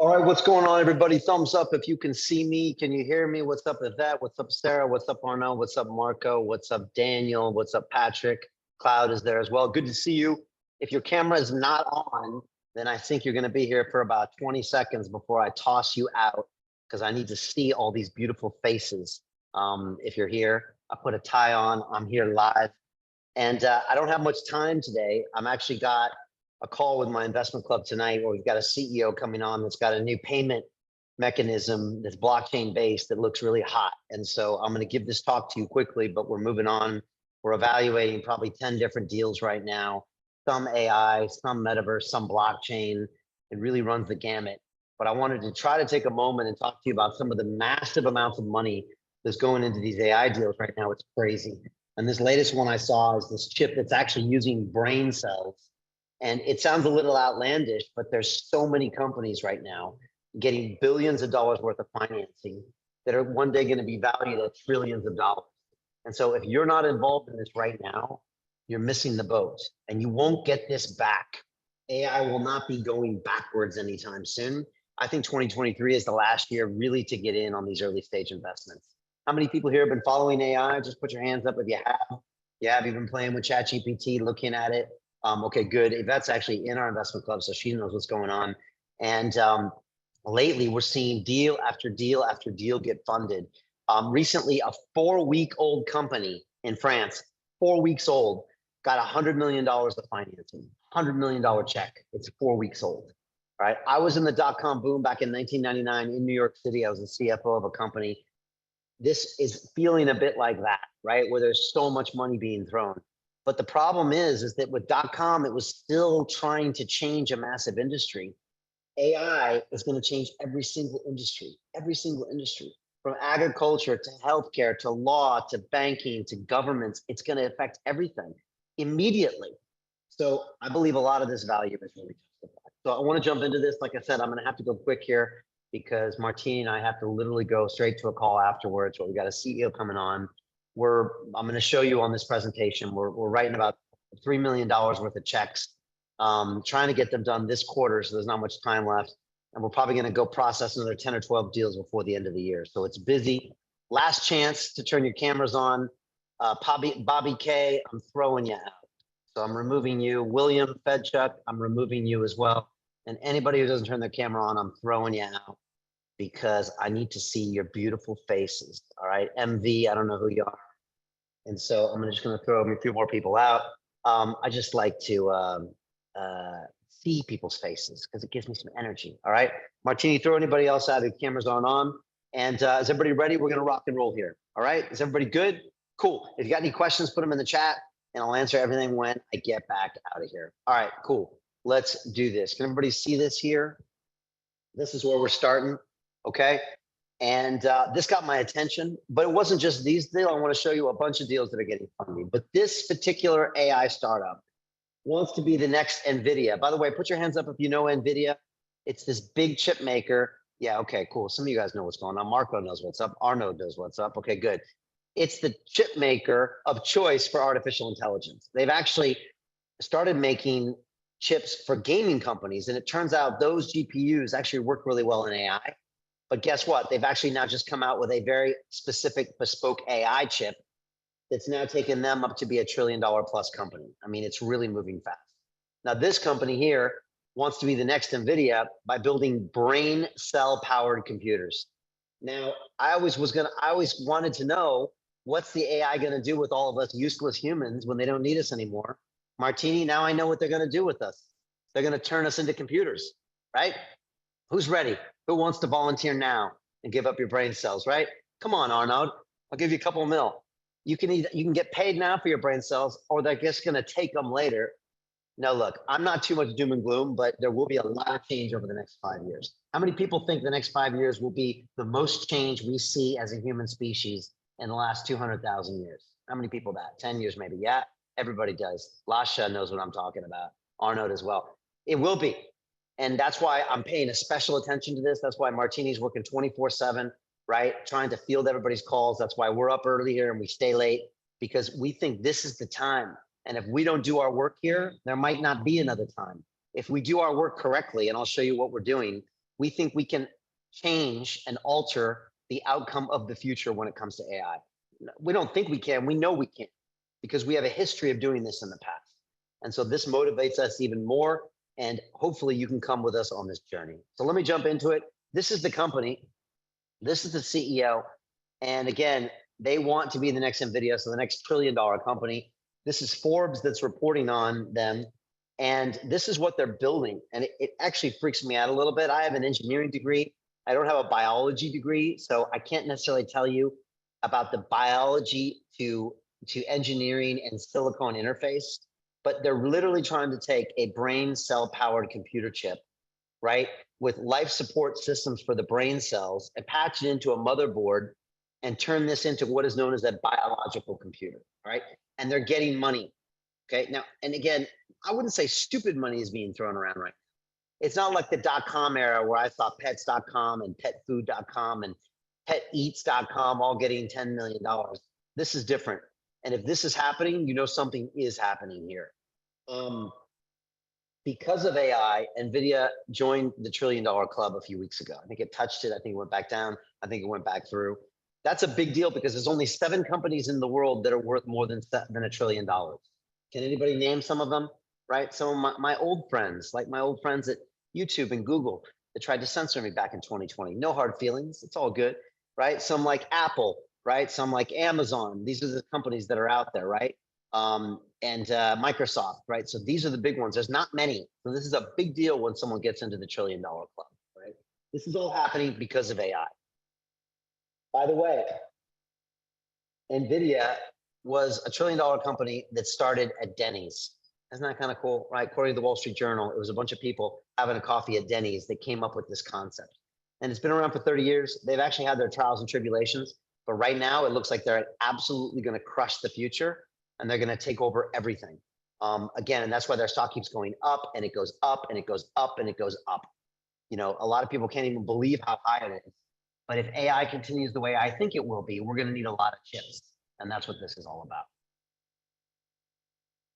All right, what's going on, everybody? Thumbs up if you can see me. Can you hear me? What's up, Yvette? What's up, Sarah? What's up, Arnaud? What's up, Marco? What's up, Daniel? What's up, Patrick? Cloud is there as well. Good to see you. If your camera is not on, then I think you're going to be here for about 20 seconds before I toss you out, because I need to see all these beautiful faces. If you're here, I put a tie on. I'm here live. And I don't have much time today. I'm actually got a call with my investment club tonight where we've got a CEO coming on that's got a new payment mechanism that's blockchain based that looks really hot. And so I'm going to give this talk to you quickly, but we're moving on. We're evaluating probably 10 different deals right now, some AI, some metaverse, some blockchain. It really runs the gamut. But I wanted to try to take a moment and talk to you about some of the massive amounts of money that's going into these AI deals right now. It's crazy. And this latest one I saw is this chip that's actually using brain cells. And it sounds a little outlandish, but there's so many companies right now getting billions of dollars worth of financing that are one day going to be valued at trillions of dollars. And so if you're not involved in this right now, you're missing the boat and you won't get this back. AI will not be going backwards anytime soon. I think 2023 is the last year really to get in on these early stage investments. How many people here have been following AI? Just put your hands up if you have. Yeah, you've been playing with ChatGPT, looking at it. Okay, good. Yvette's actually in our investment club, so she knows what's going on. And lately, we're seeing deal after deal after deal get funded. Recently, a 4-week-old company in France, 4 weeks old, got $100 million of financing, $100 million check. It's 4 weeks old, right? I was in the dot-com boom back in 1999 in New York City. I was the CFO of a company. This is feeling a bit like that, right? Where there's so much money being thrown. But the problem is that with .com, it was still trying to change a massive industry. AI is going to change every single industry, from agriculture to healthcare, to law, to banking, to governments. It's going to affect everything immediately. So I believe a lot of this value is really justified. So I want to jump into this. Like I said, I'm going to have to go quick here because Martini and I have to literally go straight to a call afterwards where we got a CEO coming on. I'm going to show you on this presentation, we're writing about $3 million worth of checks, trying to get them done this quarter, so there's not much time left. And we're probably going to go process another 10 or 12 deals before the end of the year. So it's busy. Last chance to turn your cameras on. Bobby K, I'm throwing you out. So I'm removing you. William Fedchuk, I'm removing you as well. And anybody who doesn't turn their camera on, I'm throwing you out, because I need to see your beautiful faces. All right, MV, I don't know who you are. And so I'm just going to throw a few more people out. I just like to see people's faces because it gives me some energy. All right, Martini, throw anybody else out. The cameras aren't on. And is everybody ready? We're going to rock and roll here. All right, is everybody good? Cool. If you got any questions, put them in the chat and I'll answer everything when I get back out of here. All right, cool. Let's do this. Can everybody see this here? This is where we're starting. Okay. And this got my attention, but it wasn't just these deals. I want to show you a bunch of deals that are getting funded. But this particular AI startup wants to be the next Nvidia. By the way, put your hands up if you know Nvidia. It's this big chip maker. Yeah, okay, cool. Some of you guys know what's going on. Marco knows what's up. Arnaud knows what's up. Okay, good. It's the chip maker of choice for artificial intelligence. They've actually started making chips for gaming companies. And it turns out those GPUs actually work really well in AI. But guess what? They've actually now just come out with a very specific bespoke AI chip that's now taken them up to be $1 trillion plus company. I mean, it's really moving fast. Now, this company here wants to be the next Nvidia by building brain cell powered computers. Now, I always wanted to know, what's the AI going to do with all of us useless humans when they don't need us anymore? Martini, now I know what they're going to do with us. They're going to turn us into computers, right? Who's ready? Who wants to volunteer now and give up your brain cells, right? Come on, Arnaud. I'll give you a couple of mil. You can get paid now for your brain cells, or they're just going to take them later. Now, look, I'm not too much doom and gloom, but there will be a lot of change over the next 5 years. How many people think the next 5 years will be the most change we see as a human species in the last 200,000 years? How many people that? 10 years maybe? Yeah, everybody does. Lasha knows what I'm talking about. Arnaud as well. It will be. And that's why I'm paying a special attention to this. That's why Martini's working 24/7, right? Trying to field everybody's calls. That's why we're up early here and we stay late, because we think this is the time. And if we don't do our work here, there might not be another time. If we do our work correctly, and I'll show you what we're doing, We think we can change and alter the outcome of the future when it comes to AI. We don't think we can, we know we can, because we have a history of doing this in the past. And so this motivates us even more. And hopefully you can come with us on this journey. So let me jump into it. This is the company. This is the CEO. And again, they want to be the next Nvidia, so the next trillion-dollar company. This is Forbes that's reporting on them. And this is what they're building. And it actually freaks me out a little bit. I have an engineering degree. I don't have a biology degree, so I can't necessarily tell you about the biology to engineering and silicon interface, but they're literally trying to take a brain cell powered computer chip, right, with life support systems for the brain cells and patch it into a motherboard and turn this into what is known as a biological computer, right? And they're getting money. Okay. Now, and again, I wouldn't say stupid money is being thrown around right now. It's not like the .com era where I saw pets.com and petfood.com and peteats.com all getting $10 million. This is different. And if this is happening, you know something is happening here. Because of AI, Nvidia joined the $1 trillion club a few weeks ago. I think it touched it. I think it went back down. I think it went back through. That's a big deal because there's only 7 companies in the world that are worth more than $1 trillion. Can anybody name some of them? Right? Some of my old friends, like my old friends at YouTube and Google that tried to censor me back in 2020. No hard feelings. It's all good. Right? Some like Apple, right? Some like Amazon. These are the companies that are out there, right? And Microsoft, right? So these are the big ones. There's not many. So this is a big deal when someone gets into the $1 trillion club, right? This is all happening because of AI. By the way, Nvidia was a $1 trillion company that started at Denny's. Isn't that kind of cool, right? According to the Wall Street Journal, it was a bunch of people having a coffee at Denny's that came up with this concept. And it's been around for 30 years. They've actually had their trials and tribulations, but right now it looks like they're absolutely going to crush the future and they're going to take over everything. Again, and that's why their stock keeps going up and it goes up and it goes up and it goes up. You know, a lot of people can't even believe how high it is. But if AI continues the way I think it will be, we're going to need a lot of chips. And that's what this is all about.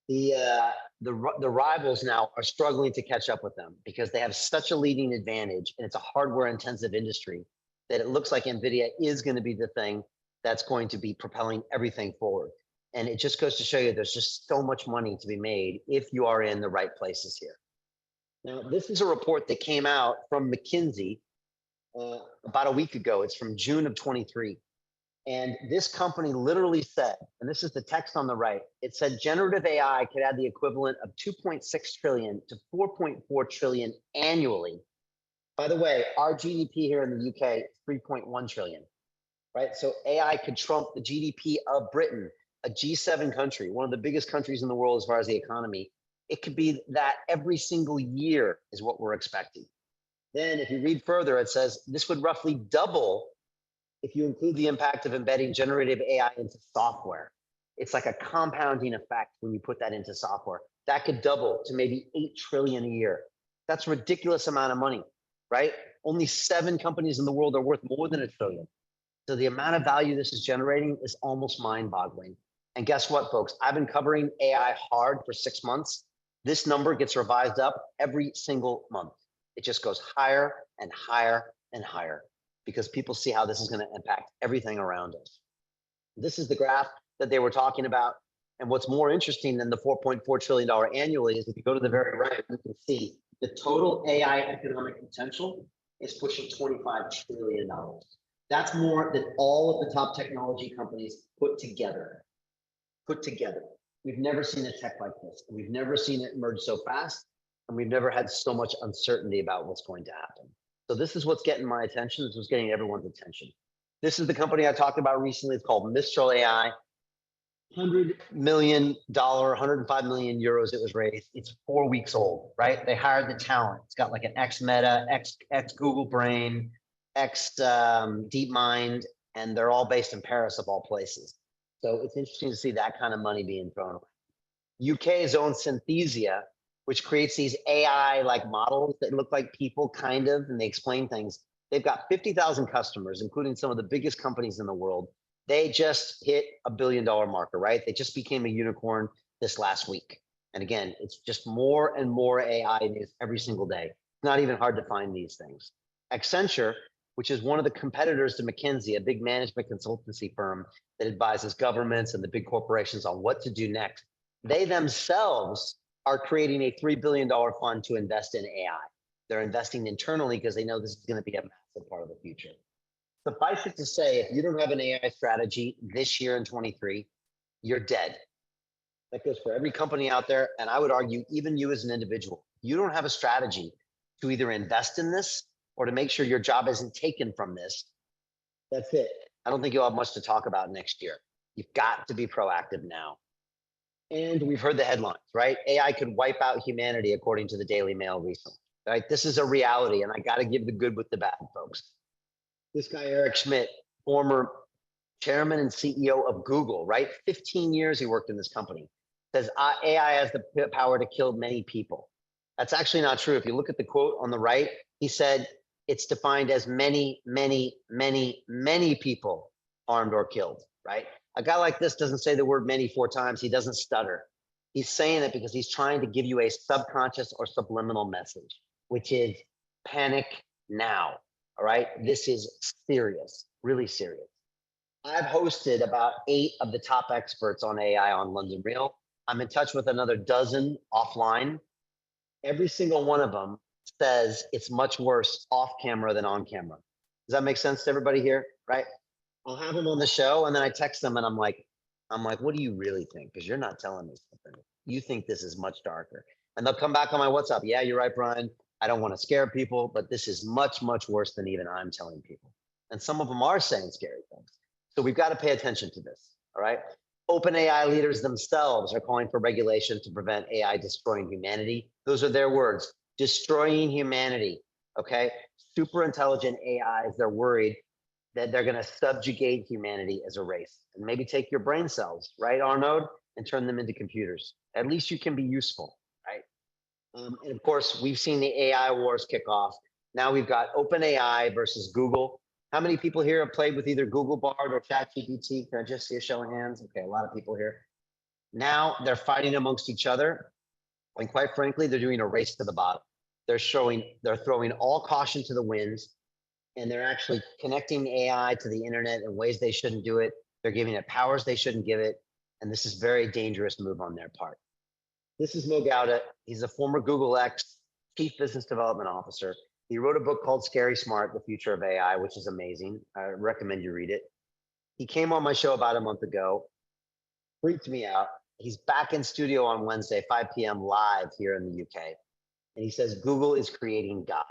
The rivals now are struggling to catch up with them because they have such a leading advantage and it's a hardware intensive industry that it looks like Nvidia is going to be the thing that's going to be propelling everything forward. And it just goes to show you there's just so much money to be made if you are in the right places here. Now, this is a report that came out from McKinsey about a week ago. It's from June of 23. And this company literally said, and this is the text on the right, it said generative AI could add the equivalent of 2.6 trillion to 4.4 trillion annually. By the way, our GDP here in the UK is 3.1 trillion, right? So AI could trump the GDP of Britain, a G7 country, one of the biggest countries in the world as far as the economy. It could be that every single year is what we're expecting. Then if you read further, it says this would roughly double if you include the impact of embedding generative AI into software. It's like a compounding effect when you put that into software. That could double to maybe 8 trillion a year. That's a ridiculous amount of money, right? Only 7 companies in the world are worth more than $1 trillion. So the amount of value this is generating is almost mind-boggling. And guess what, folks? I've been covering AI hard for 6 months. This number gets revised up every single month. It just goes higher and higher and higher because people see how this is going to impact everything around us. This is the graph that they were talking about. And what's more interesting than the $4.4 trillion annually is if you go to the very right, you can see the total AI economic potential is pushing $25 trillion. That's more than all of the top technology companies put together. We've never seen a tech like this. And we've never seen it emerge so fast. And we've never had so much uncertainty about what's going to happen. So this is what's getting my attention. This is what's getting everyone's attention. This is the company I talked about recently. It's called Mistral AI. $100 million, 105 million euros it was raised. It's 4 weeks old, right? They hired the talent. It's got like an ex-Meta, ex-Google Brain, ex-DeepMind, and they're all based in Paris of all places. So it's interesting to see that kind of money being thrown away. UK's own Synthesia, which creates these AI-like models that look like people kind of, and they explain things. They've got 50,000 customers, including some of the biggest companies in the world. They just hit $1 billion marker, right? They just became a unicorn this last week. And again, it's just more and more AI news every single day. It's not even hard to find these things. Accenture, which is one of the competitors to McKinsey, a big management consultancy firm that advises governments and the big corporations on what to do next. They themselves are creating a $3 billion fund to invest in AI. They're investing internally because they know this is going to be a massive part of the future. Suffice it to say, if you don't have an AI strategy this year in 23, you're dead. That goes for every company out there. And I would argue, even you as an individual, you don't have a strategy to either invest in this or to make sure your job isn't taken from this. That's it. I don't think you'll have much to talk about next year. You've got to be proactive now. And we've heard the headlines, right? AI could wipe out humanity, according to the Daily Mail recently, right? This is a reality, and I got to give the good with the bad, folks. This guy, Eric Schmidt, former chairman and CEO of Google, right? 15 years he worked in this company, says AI has the power to kill many people. That's actually not true. If you look at the quote on the right, he said it's defined as many, many, many, many people harmed or killed, right? A guy like this doesn't say the word many 4 times. He doesn't stutter. He's saying it because he's trying to give you a subconscious or subliminal message, which is panic now. All right. This is serious, really serious. I've hosted about 8 of the top experts on AI on London Real. I'm in touch with another dozen offline. Every single one of them says it's much worse off camera than on camera. Does that make sense to everybody here? Right. I'll have them on the show and then I text them and I'm like, what do you really think? Because you're not telling me something. You think this is much darker. And they'll come back on my WhatsApp. Yeah, you're right, Brian. I don't want to scare people, but this is much, much worse than even I'm telling people. And some of them are saying scary things. So we've got to pay attention to this. All right. OpenAI leaders themselves are calling for regulation to prevent AI destroying humanity. Those are their words, destroying humanity. Okay. Super intelligent AIs, they're worried that they're going to subjugate humanity as a race and maybe take your brain cells, right, Arnaud, and turn them into computers. At least you can be useful, right? And of course, we've seen the AI wars kick off. Now we've got OpenAI versus Google. How many people here have played with either Google Bard or ChatGPT? Can I just see a show of hands? Okay, a lot of people here. Now they're fighting amongst each other. And quite frankly, they're doing a race to the bottom. They're throwing all caution to the wind, and they're actually connecting AI to the internet in ways they shouldn't do it. They're giving it powers they shouldn't give it. And this is a very dangerous move on their part. This is Mo Gauda. He's a former Google X Chief Business Development Officer. He wrote a book called Scary Smart, The Future of AI, which is amazing. I recommend you read it. He came on my show about a month ago, freaked me out. He's back in studio on Wednesday, 5 p.m. live here in the UK. And he says, Google is creating God.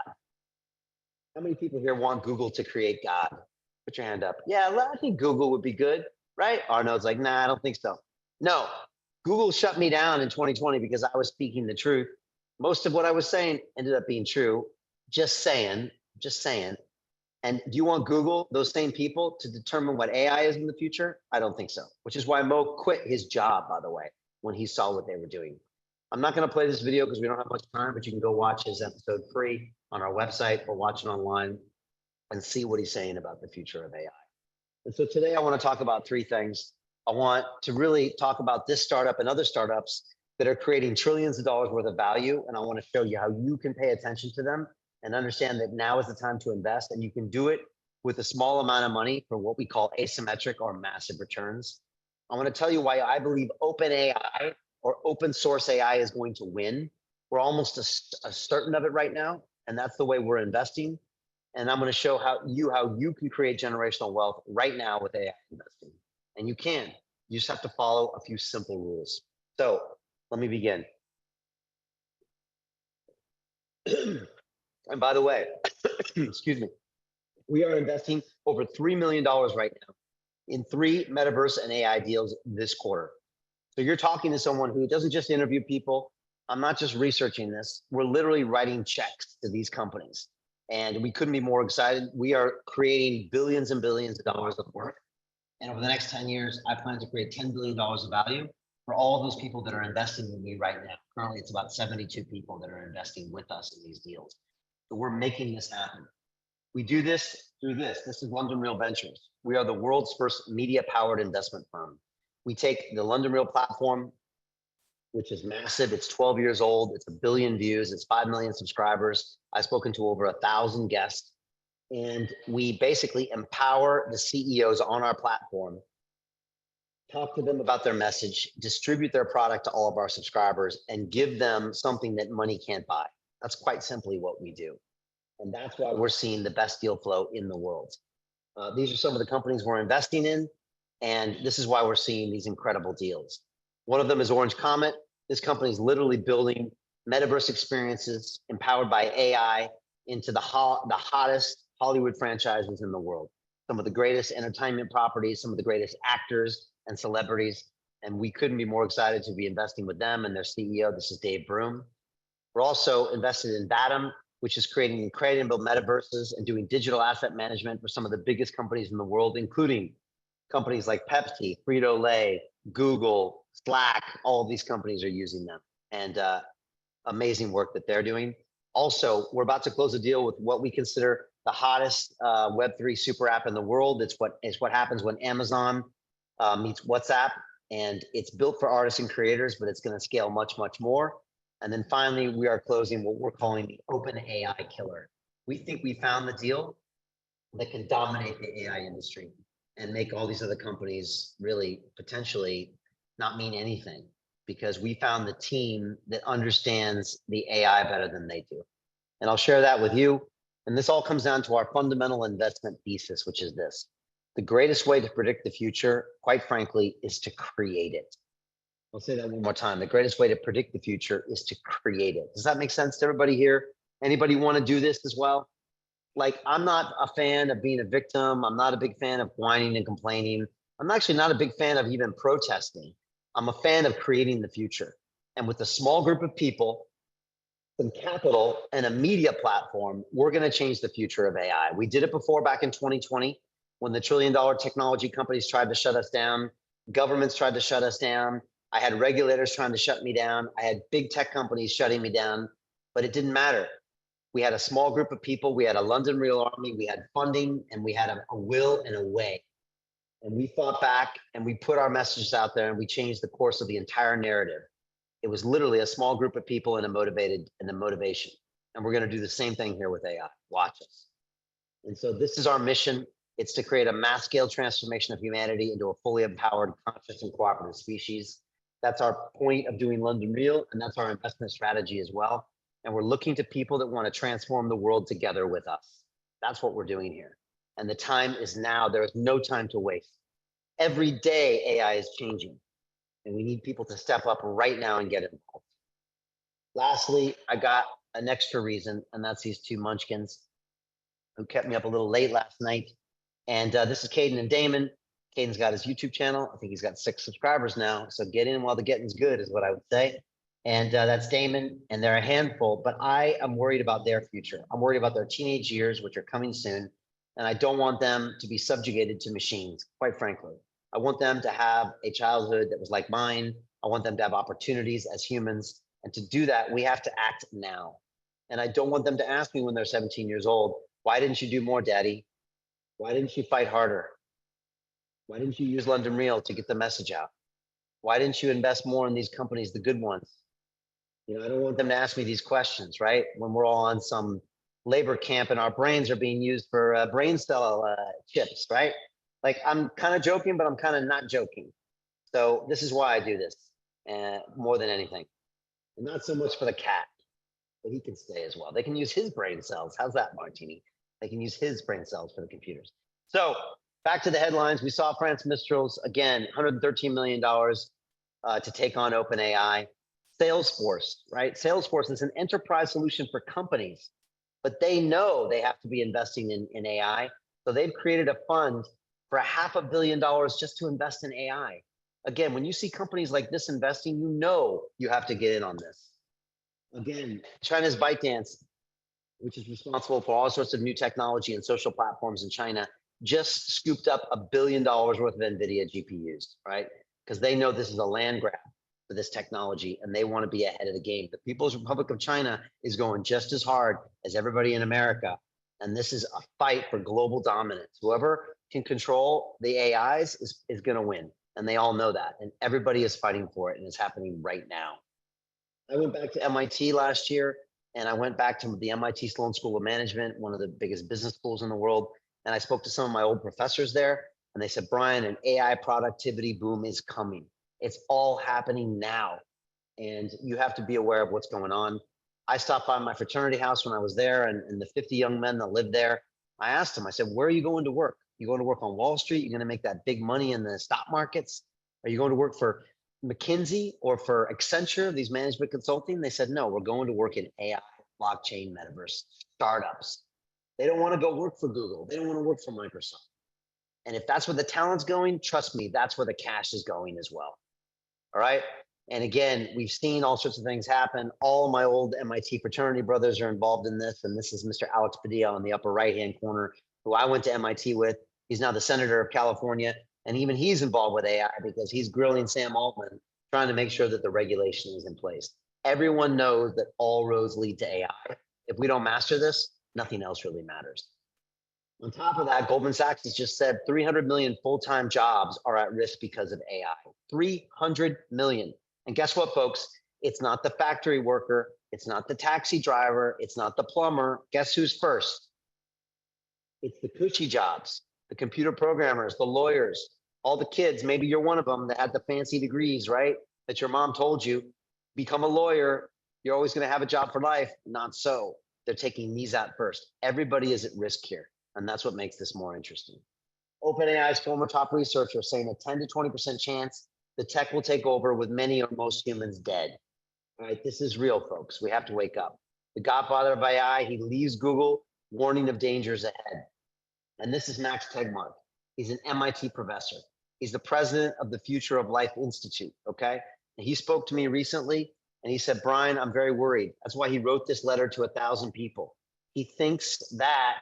How many people here want Google to create God? Put your hand up. Yeah, I think Google would be good, right? Arnold's like, nah, I don't think so. No, Google shut me down in 2020 because I was speaking the truth. Most of what I was saying ended up being true. Just saying. And do you want Google, those same people, to determine what AI is in the future? I don't think so, which is why Mo quit his job, by the way, when he saw what they were doing. I'm not going to play this video because we don't have much time, but you can go watch his episode free on our website or watch it online and see what he's saying about the future of AI. And so today I want to talk about 3 things. I want to really talk about this startup and other startups that are creating trillions of dollars worth of value. And I want to show you how you can pay attention to them and understand that now is the time to invest, and you can do it with a small amount of money for what we call asymmetric or massive returns. I want to tell you why I believe OpenAI or open source AI is going to win. We're almost a certain of it right now, and that's the way we're investing. And I'm going to show how you can create generational wealth right now with AI investing. And you can. You just have to follow a few simple rules. So let me begin. And by the way, excuse me, we are investing over $3 million right now in 3 metaverse and AI deals this quarter. So you're talking to someone who doesn't just interview people. I'm not just researching this. We're literally writing checks to these companies. And we couldn't be more excited. We are creating billions and billions of dollars of work. And over the next 10 years, I plan to create $10 billion of value for all of those people that are investing in me right now. Currently, it's about 72 people that are investing with us in these deals. So we're making this happen. We do this through this. This is London Real Ventures. We are the world's first media-powered investment firm. We take the London Real platform, which is massive. It's 12 years old. It's 1 billion views. It's 5 million subscribers. I've spoken to over 1,000 guests. And we basically empower the CEOs on our platform, talk to them about their message, distribute their product to all of our subscribers, and give them something that money can't buy. That's quite simply what we do. And that's why we're seeing the best deal flow in the world. These are some of the companies we're investing in, and this is why we're seeing these incredible deals. One of them is Orange Comet. This company is literally building metaverse experiences empowered by AI into the hottest Hollywood franchises in the world. Some of the greatest entertainment properties, some of the greatest actors and celebrities. And we couldn't be more excited to be investing with them and their CEO. This is Dave Broom. We're also invested in Batum, which is creating incredible metaverses and doing digital asset management for some of the biggest companies in the world, including companies like Pepsi, Frito-Lay, Google, Slack. All of these companies are using them, and amazing work that they're doing. Also, we're about to close a deal with what we consider the hottest Web3 super app in the world. It's what happens when Amazon meets WhatsApp, and it's built for artists and creators, but it's going to scale much, much more. And then finally, we are closing what we're calling the open AI killer. We think we found the deal that can dominate the AI industry and make all these other companies really potentially not mean anything, because we found the team that understands the AI better than they do. And I'll share that with you. And this all comes down to our fundamental investment thesis, which is this: the greatest way to predict the future, quite frankly, is to create it. I'll say that one more time. The greatest way to predict the future is to create it. Does that make sense to everybody here? Anybody want to do this as well? Like, I'm not a fan of being a victim. I'm not a big fan of whining and complaining. I'm actually not a big fan of even protesting. I'm a fan of creating the future. And with a small group of people, some capital, and a media platform, we're going to change the future of AI. We did it before back in 2020 when the trillion-dollar technology companies tried to shut us down. Governments tried to shut us down. I had regulators trying to shut me down. I had big tech companies shutting me down, but it didn't matter. We had a small group of people. We had a London Real Army. We had funding, and we had a will and a way. And we fought back, and we put our messages out there, and we changed the course of the entire narrative. It was literally a small group of people and a motivation. And we're going to do the same thing here with AI. Watch us. And so this is our mission. It's to create a mass scale transformation of humanity into a fully empowered, conscious, and cooperative species. That's our point of doing London Real, and that's our investment strategy as well. And we're looking to people that want to transform the world together with us. That's what we're doing here. And the time is now. There is no time to waste. Every day, AI is changing, and we need people to step up right now and get involved. Lastly, I got an extra reason, and that's these two munchkins who kept me up a little late last night. And this is Caden and Damon. Caden's got his YouTube channel. I think he's got 6 subscribers now. So get in while the getting's good is what I would say. And that's Damon, and they're a handful, but I am worried about their future. I'm worried about their teenage years, which are coming soon. And I don't want them to be subjugated to machines, quite frankly. I want them to have a childhood that was like mine. I want them to have opportunities as humans. And to do that, we have to act now. And I don't want them to ask me when they're 17 years old, why didn't you do more, Daddy? Why didn't you fight harder? Why didn't you use London Real to get the message out? Why didn't you invest more in these companies, the good ones? You know, I don't want them to ask me these questions, right? When we're all on some labor camp and our brains are being used for brain cell chips, right? Like, I'm kind of joking, but I'm kind of not joking. So this is why I do this more than anything. And not so much for the cat, but he can stay as well. They can use his brain cells. How's that, Martini? They can use his brain cells for the computers. So back to the headlines. We saw France Mistrals, again, $113 million to take on OpenAI. Salesforce, right? Salesforce is an enterprise solution for companies, but they know they have to be investing in AI. So they've created a fund for $500 million just to invest in AI. Again, when you see companies like this investing, you know you have to get in on this. Again, China's ByteDance, which is responsible for all sorts of new technology and social platforms in China, just scooped up $1 billion worth of Nvidia GPUs, right? Because they know this is a land grab for this technology, and they want to be ahead of the game. The People's Republic of China is going just as hard as everybody in America, and this is a fight for global dominance. Whoever can control the AIs is going to win, and they all know that, and everybody is fighting for it, and it's happening right now. I went back to MIT last year. And I went back to the MIT Sloan School of Management, one of the biggest business schools in the world. And I spoke to some of my old professors there, and they said, Brian, an AI productivity boom is coming. It's all happening now. And you have to be aware of what's going on. I stopped by my fraternity house when I was there, and the 50 young men that lived there, I asked them, I said, where are you going to work? You going to work on Wall Street? You're going to make that big money in the stock markets? Are you going to work for McKinsey or for Accenture, these management consulting? They said, no, we're going to work in AI, blockchain, metaverse, startups. They don't want to go work for Google. They don't want to work for Microsoft. And if that's where the talent's going, trust me, that's where the cash is going as well. All right. And again, we've seen all sorts of things happen. All my old MIT fraternity brothers are involved in this. And this is Mr. Alex Padilla on the upper right-hand corner, who I went to MIT with. He's now the senator of California. And even he's involved with AI because he's grilling Sam Altman, trying to make sure that the regulation is in place. Everyone knows that all roads lead to AI. If we don't master this, nothing else really matters. On top of that, Goldman Sachs has just said 300 million full-time jobs are at risk because of AI. 300 million. And guess what, folks? It's not the factory worker. It's not the taxi driver. It's not the plumber. Guess who's first? It's the cushy jobs, the computer programmers, the lawyers, all the kids. Maybe you're one of them that had the fancy degrees, right? That your mom told you, become a lawyer. You're always going to have a job for life. Not so. They're taking these out first. Everybody is at risk here. And that's what makes this more interesting. OpenAI's former top researcher saying a 10 to 20% chance the tech will take over with many or most humans dead. All right, this is real, folks. We have to wake up. The godfather of AI, he leaves Google, warning of dangers ahead. And this is Max Tegmark. He's an MIT professor. He's the president of the Future of Life Institute, okay? And he spoke to me recently, and he said, Brian, I'm very worried. That's why he wrote this letter to 1,000 people. He thinks that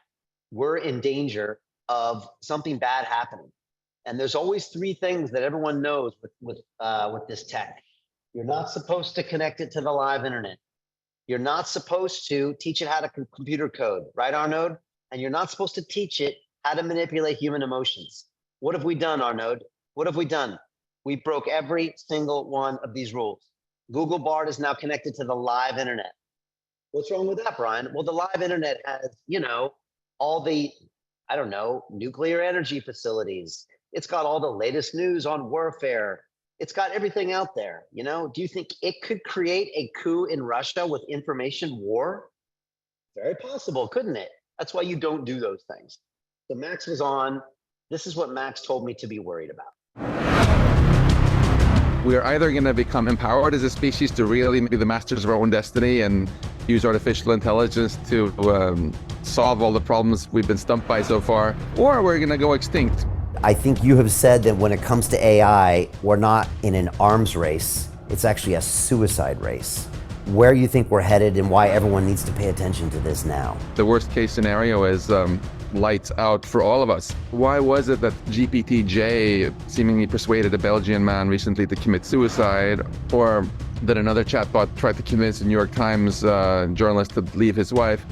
we're in danger of something bad happening. And there's always three things that everyone knows with this tech. You're not supposed to connect it to the live internet. You're not supposed to teach it how to computer code, right, Arnaud? And you're not supposed to teach it how to manipulate human emotions. What have we done, Arnaud? What have we done? We broke every single one of these rules. Google Bard is now connected to the live internet. What's wrong with that, Brian? Well, the live internet has, all the, nuclear energy facilities. It's got all the latest news on warfare. It's got everything out there. Do you think it could create a coup in Russia with information war? Very possible, couldn't it? That's why you don't do those things. So Max was on. This is what Max told me to be worried about. We are either going to become empowered as a species to really be the masters of our own destiny and use artificial intelligence to solve all the problems we've been stumped by so far, or we're going to go extinct. I think you have said that when it comes to AI, we're not in an arms race. It's actually a suicide race. Where you think we're headed and why everyone needs to pay attention to this now. The worst case scenario is lights out for all of us. Why was it that GPT-J seemingly persuaded a Belgian man recently to commit suicide, or that another chatbot tried to convince a New York Times journalist to leave his wife?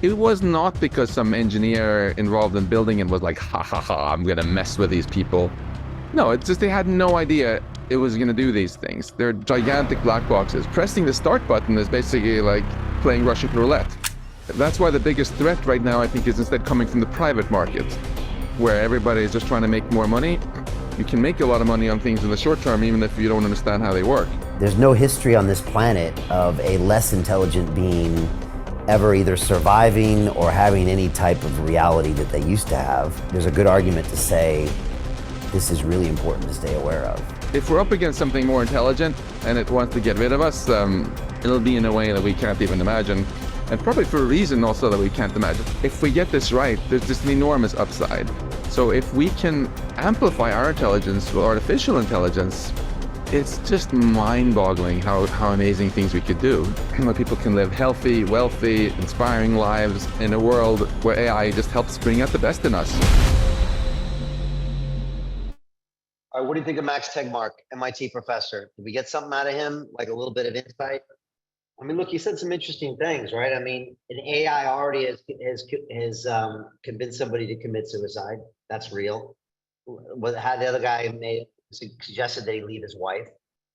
It was not because some engineer involved in building it was like, ha ha ha, I'm gonna mess with these people. No, it's just they had no idea it was gonna do these things. They're gigantic black boxes. Pressing the start button is basically like playing Russian roulette. That's why the biggest threat right now, I think, is instead coming from the private market, where everybody is just trying to make more money. You can make a lot of money on things in the short term, even if you don't understand how they work. There's no history on this planet of a less intelligent being ever either surviving or having any type of reality that they used to have. There's a good argument to say this is really important to stay aware of. If we're up against something more intelligent and it wants to get rid of us, it'll be in a way that we can't even imagine. And probably for a reason also that we can't imagine. If we get this right, there's just an enormous upside. So if we can amplify our intelligence with artificial intelligence, it's just mind-boggling how amazing things we could do. Where people can live healthy, wealthy, inspiring lives in a world where AI just helps bring out the best in us. All right, what do you think of Max Tegmark, MIT professor? Did we get something out of him, like a little bit of insight? I mean, look, he said some interesting things, right? I mean, an AI already has convinced somebody to commit suicide. That's real. How the other guy suggested that he leave his wife.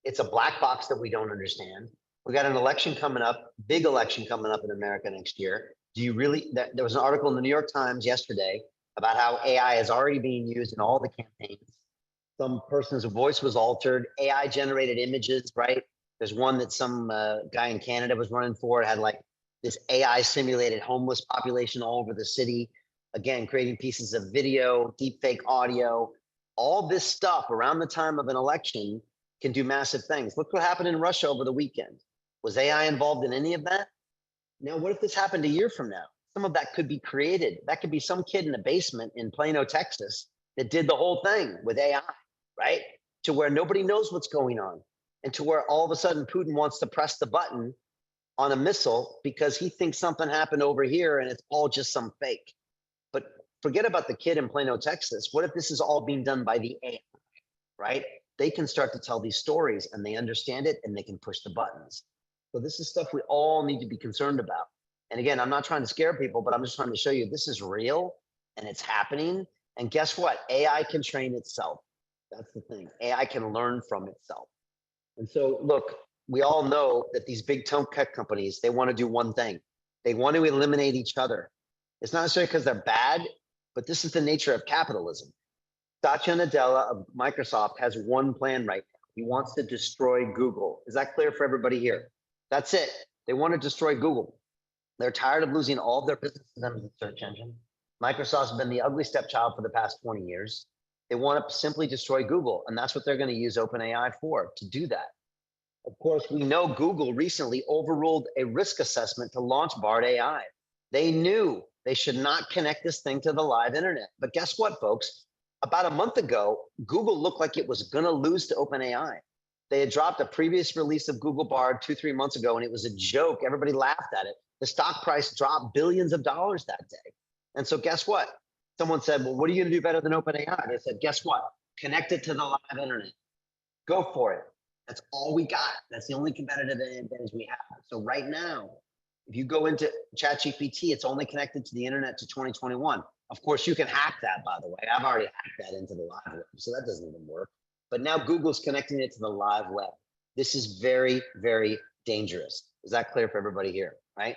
It's a black box that we don't understand. We got an election coming up, big election coming up in America next year. Do you really, there was an article in the New York Times yesterday about how AI is already being used in all the campaigns. Some person's voice was altered, AI generated images, right? There's one that some guy in Canada was running for. It had like this AI simulated homeless population all over the city. Again, creating pieces of video, deep fake audio, all this stuff around the time of an election can do massive things. Look what happened in Russia over the weekend. Was AI involved in any of that? Now, what if this happened a year from now? Some of that could be created. That could be some kid in a basement in Plano, Texas, that did the whole thing with AI, right? To where nobody knows what's going on, and to where all of a sudden Putin wants to press the button on a missile because he thinks something happened over here and it's all just some fake. But forget about the kid in Plano, Texas. What if this is all being done by the AI, right? They can start to tell these stories and they understand it and they can push the buttons. So this is stuff we all need to be concerned about. And again, I'm not trying to scare people, but I'm just trying to show you this is real and it's happening. And guess what? AI can train itself. That's the thing. AI can learn from itself. And so look, we all know that these big tech companies, they want to do one thing. They want to eliminate each other. It's not necessarily because they're bad, but this is the nature of capitalism. Satya Nadella of Microsoft has one plan right now. He wants to destroy Google. Is that clear for everybody here? That's it. They want to destroy Google. They're tired of losing all of their business to them as a search engine. Microsoft's been the ugly stepchild for the past 20 years. They want to simply destroy Google, and that's what they're going to use OpenAI for, to do that. Of course, we know Google recently overruled a risk assessment to launch Bard AI. They knew they should not connect this thing to the live internet. But guess what, folks? About a month ago, Google looked like it was going to lose to OpenAI. They had dropped a previous release of Google Bard 2-3 months ago, and it was a joke. Everybody laughed at it. The stock price dropped billions of dollars that day. And so guess what? Someone said, well, what are you going to do better than OpenAI? They said, guess what? Connect it to the live internet. Go for it. That's all we got. That's the only competitive advantage we have. So right now, if you go into ChatGPT, it's only connected to the internet to 2021. Of course, you can hack that, by the way. I've already hacked that into the live web, so that doesn't even work. But now Google's connecting it to the live web. This is very, very dangerous. Is that clear for everybody here, right?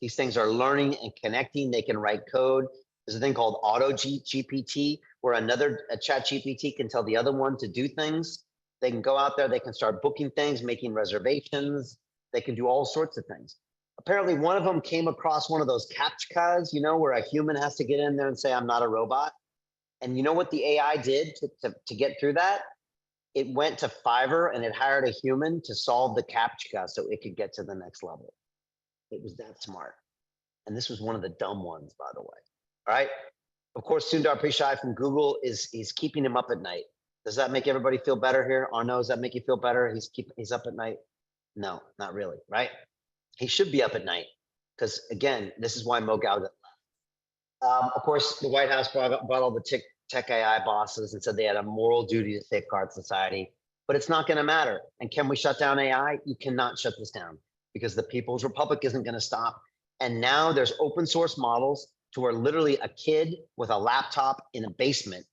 These things are learning and connecting. They can write code. There's a thing called auto GPT, where a chat GPT can tell the other one to do things. They can go out there, they can start booking things, making reservations. They can do all sorts of things. Apparently one of them came across one of those CAPTCHAs, you know, where a human has to get in there and say, I'm not a robot. And you know what the AI did to get through that? It went to Fiverr and it hired a human to solve the CAPTCHA so it could get to the next level. It was that smart. And this was one of the dumb ones, by the way. All right. Of course, Sundar Pichai from Google he's keeping him up at night. Does that make everybody feel better here? Arnaud, does that make you feel better? He's up at night? No, not really, right? He should be up at night because again, this is why Mo Gauda left. Of course, the White House brought all the tech AI bosses and said they had a moral duty to safeguard society, but it's not going to matter. And can we shut down AI? You cannot shut this down because the People's Republic isn't going to stop. And now there's open source models to where literally a kid with a laptop in a basement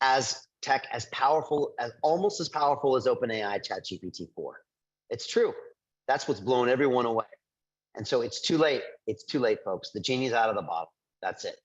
as tech as powerful, as almost as powerful as OpenAI ChatGPT 4. It's true. That's what's blown everyone away. And so it's too late. It's too late, folks. The genie's out of the bottle. That's it.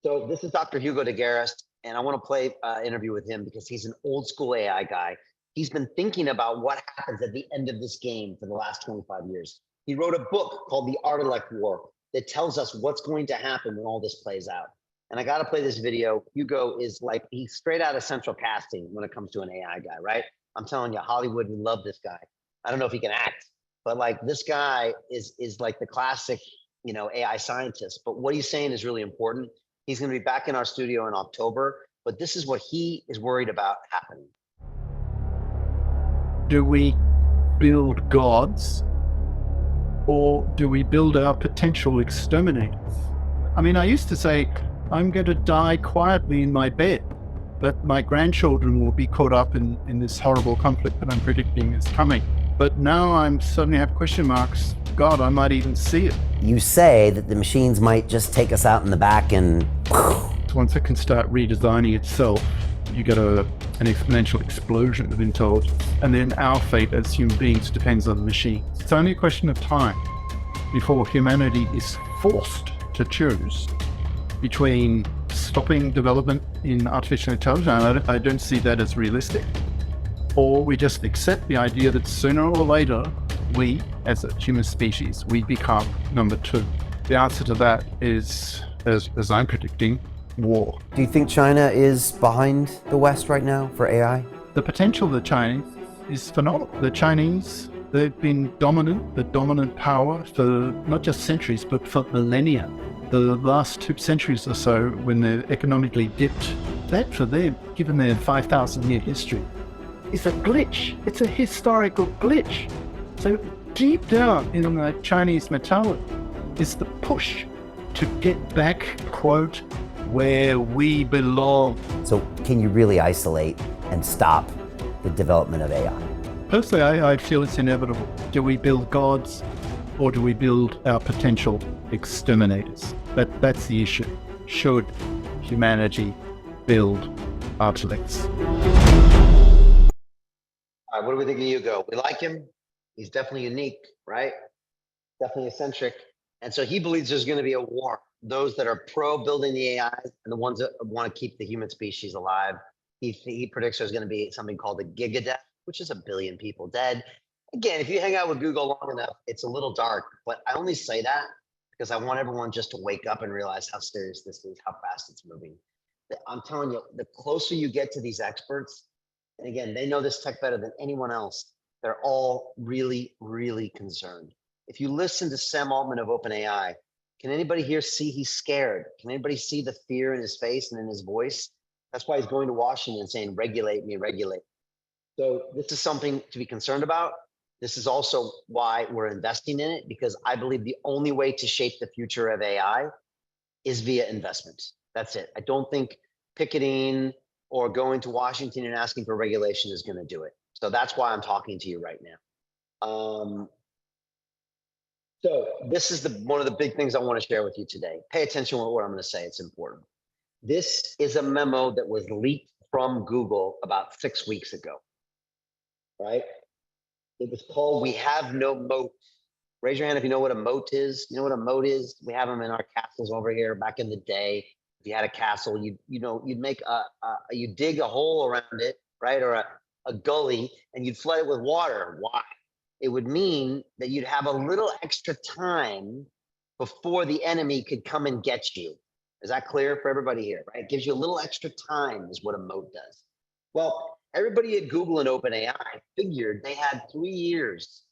So this is Dr. Hugo de Garis, and I want to play an interview with him because he's an old school AI guy. He's been thinking about what happens at the end of this game for the last 25 years. He wrote a book called The Artilect War that tells us what's going to happen when all this plays out. And I got to play this video. Hugo is like, he's straight out of central casting when it comes to an AI guy, right? I'm telling you, Hollywood, we love this guy. I don't know if he can act, but like this guy is like the classic, you know, AI scientist. But what he's saying is really important. He's going to be back in our studio in October, but this is what he is worried about happening. Do we build gods or do we build our potential exterminators? I mean, I used to say, I'm going to die quietly in my bed, but my grandchildren will be caught up in this horrible conflict that I'm predicting is coming. But now I'm suddenly have question marks. God, I might even see it. You say that the machines might just take us out in the back and... Once it can start redesigning itself, you got to an exponential explosion of intelligence. And then our fate as human beings depends on the machine. It's only a question of time before humanity is forced to choose between stopping development in artificial intelligence. I don't see that as realistic. Or we just accept the idea that sooner or later, we, as a human species, we become number two. The answer to that is, as I'm predicting, war. Do you think China is behind the West right now for AI? The potential of the Chinese is phenomenal. The Chinese, they've been the dominant power for not just centuries, but for millennia. The last 2 centuries or so, when they're economically dipped, that for them, given their 5,000-year history, is a glitch. It's a historical glitch. So deep down in the Chinese mentality is the push to get back, quote, where we belong. So can you really isolate and stop the development of AI? Personally, I feel it's inevitable. Do we build gods or do we build our potential exterminators? That's the issue. Should humanity build artilects? All right, what do we think of Hugo? We like him. He's definitely unique, right? Definitely eccentric. And so he believes there's going to be a war. Those that are pro building the AIs and the ones that want to keep the human species alive. He predicts there's going to be something called a gigadeath, which is 1 billion people dead. Again, if you hang out with Google long enough, it's a little dark, but I only say that because I want everyone just to wake up and realize how serious this is, how fast it's moving. I'm telling you, the closer you get to these experts, and again, they know this tech better than anyone else, they're all really, really concerned. If you listen to Sam Altman of OpenAI, can anybody here see he's scared? Can anybody see the fear in his face and in his voice? That's why he's going to Washington saying, regulate me, regulate. So this is something to be concerned about. This is also why we're investing in it, because I believe the only way to shape the future of AI is via investment. That's it. I don't think picketing or going to Washington and asking for regulation is going to do it. So that's why I'm talking to you right now. So this is one of the big things I want to share with you today. Pay attention to what I'm going to say. It's important. This is a memo that was leaked from Google about 6 weeks ago, right? It was called "We Have No Moat." Raise your hand if you know what a moat is. You know what a moat is? We have them in our castles over here. Back in the day, if you had a castle, you'd make you dig a hole around it, right, or a gully, and you'd flood it with water. Why? It would mean that you'd have a little extra time before the enemy could come and get you. Is that clear for everybody here, right? It gives you a little extra time is what a moat does. Well, everybody at Google and OpenAI figured they had 3 years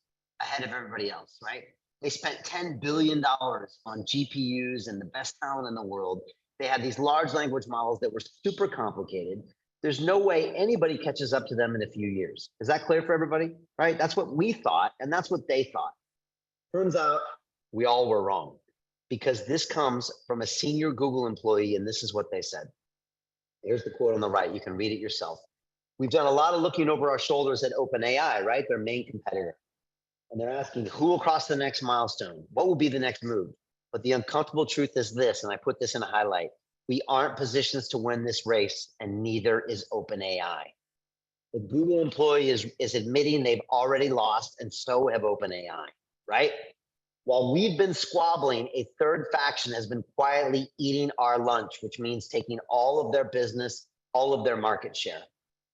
ahead of everybody else, right? They spent $10 billion on GPUs and the best talent in the world. They had these large language models that were super complicated. There's no way anybody catches up to them in a few years. Is that clear for everybody, right? That's what we thought, and that's what they thought. Turns out we all were wrong, because this comes from a senior Google employee, and this is what they said. Here's the quote on the right. You can read it yourself. We've done a lot of looking over our shoulders at OpenAI, right? Their main competitor. And they're asking, who will cross the next milestone? What will be the next move? But the uncomfortable truth is this, and I put this in a highlight. We aren't positioned to win this race, and neither is OpenAI. The Google employee is admitting they've already lost, and so have OpenAI, right? While we've been squabbling, a third faction has been quietly eating our lunch, which means taking all of their business, all of their market share.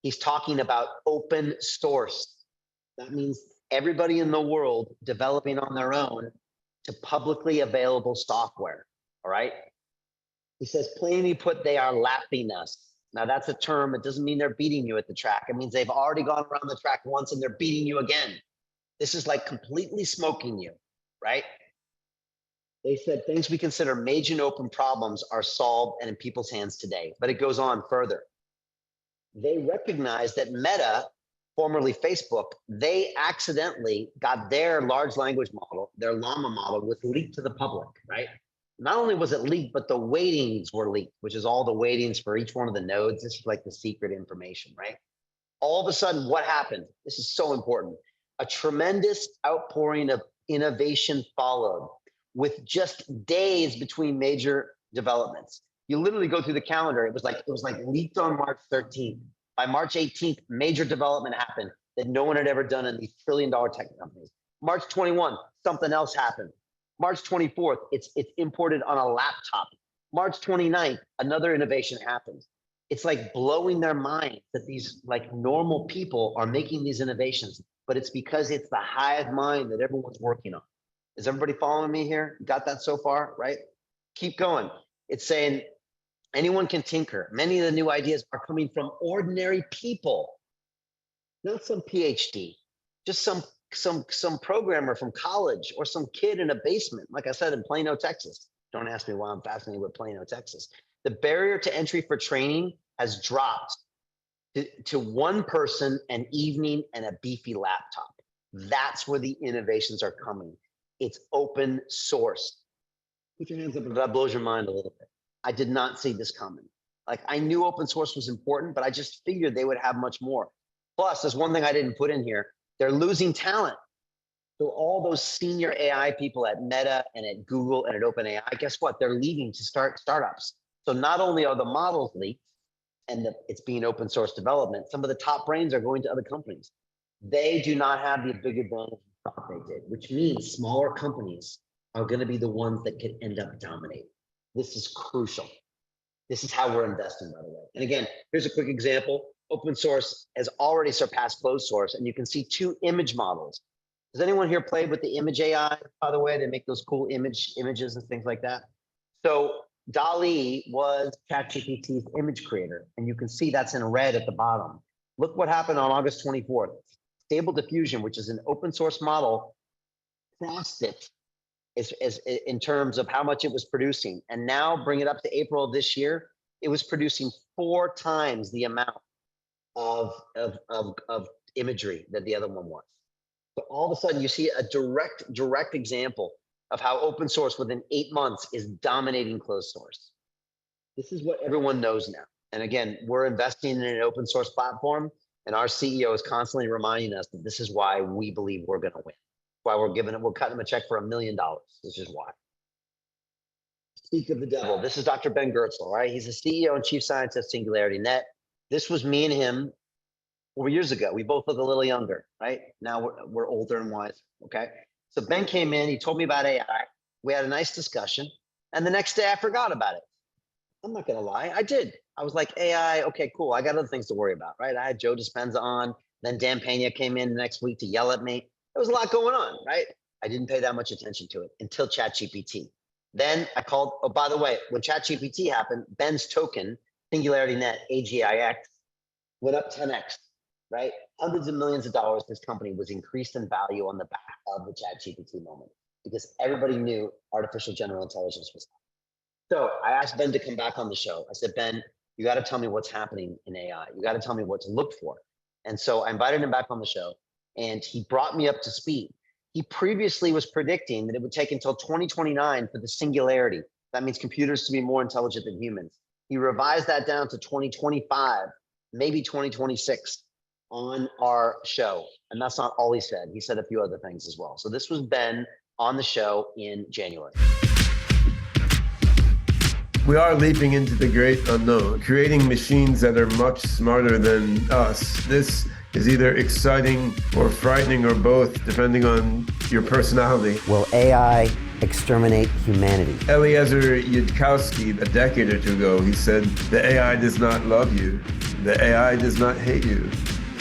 He's talking about open source. That means everybody in the world developing on their own to publicly available software, all right? He says, plainly put, they are lapping us. Now that's a term. It doesn't mean they're beating you at the track. It means they've already gone around the track once and they're beating you again. This is like completely smoking you, right? They said things we consider major and open problems are solved and in people's hands today. But it goes on further. They recognize that Meta, formerly Facebook, they accidentally got their large language model, their Llama model, was leaked to the public, right? Not only was it leaked, but the weightings were leaked, which is all the weightings for each one of the nodes. This is like the secret information, right? All of a sudden, what happened? This is so important. A tremendous outpouring of innovation followed with just days between major developments. You literally go through the calendar. It was like leaked on March 13th. By March 18th, major development happened that no one had ever done in these trillion-dollar tech companies. March 21, something else happened. March 24th, it's imported on a laptop. March 29th, another innovation happened. It's like blowing their mind that these like normal people are making these innovations, but it's because it's the hive mind that everyone's working on. Is everybody following me here? Got that so far, right? Keep going. It's saying anyone can tinker. Many of the new ideas are coming from ordinary people, not some PhD, just some programmer from college or some kid in a basement, like I said, in Plano, Texas. Don't ask me why I'm fascinated with Plano, Texas. The barrier to entry for training has dropped to one person, an evening, and a beefy laptop. That's where the innovations are coming. It's open source. Put your hands up if that blows your mind a little bit. I did not see this coming. Like, I knew open source was important, but I just figured they would have much more. Plus, there's one thing I didn't put in here. They're losing talent. So all those senior AI people at Meta and at Google and at OpenAI, guess what? They're leaving to start startups. So not only are the models leaked and it's being open source development, some of the top brains are going to other companies. They do not have the big advantage we thought they did, which means smaller companies are going to be the ones that could end up dominating. This is crucial. This is how we're investing, by the way. And again, here's a quick example. Open source has already surpassed closed source, and you can see two image models. Does anyone here play with the image AI, by the way? They make those cool images and things like that. So DALL-E was ChatGPT's image creator, and you can see that's in red at the bottom. Look what happened on August 24th. Stable Diffusion, which is an open source model, crossed it as in terms of how much it was producing. And now bring it up to April of this year, it was producing 4 times the amount of imagery that the other one was. So all of a sudden you see a direct example of how open source within 8 months is dominating closed source. This is what everyone knows now. And again, we're investing in an open source platform, and our CEO is constantly reminding us that this is why we believe we're going to win. Why we're cutting him a check for $1 million. This is why. Speak of the devil. This is Dr. Ben Goertzel, right? He's the CEO and chief scientist of SingularityNet. This was me and him 4 years ago. We both look a little younger, right? Now we're older and wise, okay? So Ben came in, he told me about AI. We had a nice discussion. And the next day I forgot about it. I'm not gonna lie, I did. I was like, AI, okay, cool. I got other things to worry about, right? I had Joe Dispenza on, then Dan Pena came in the next week to yell at me. There was a lot going on, right? I didn't pay that much attention to it until ChatGPT. Then I called, oh, by the way, when ChatGPT happened, Ben's token, SingularityNet, AGIX, went up 10x, right? Hundreds of millions of dollars, this company was increased in value on the back of the ChatGPT moment because everybody knew artificial general intelligence was happening. So I asked Ben to come back on the show. I said, Ben, you got to tell me what's happening in AI. You got to tell me what to look for. And so I invited him back on the show, and he brought me up to speed. He previously was predicting that it would take until 2029 for the singularity. That means computers to be more intelligent than humans. He revised that down to 2025, maybe 2026 on our show. And that's not all he said. He said a few other things as well. So this was Ben on the show in January. We are leaping into the great unknown, creating machines that are much smarter than us. This is either exciting or frightening or both, depending on your personality. Will AI exterminate humanity? Eliezer Yudkowsky, a decade or two ago, he said, the AI does not love you. The AI does not hate you,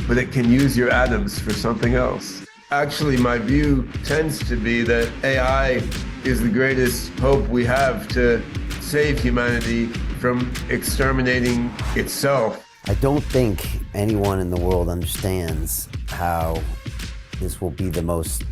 but it can use your atoms for something else. Actually, my view tends to be that AI is the greatest hope we have to save humanity from exterminating itself. I don't think anyone in the world understands how this will be the most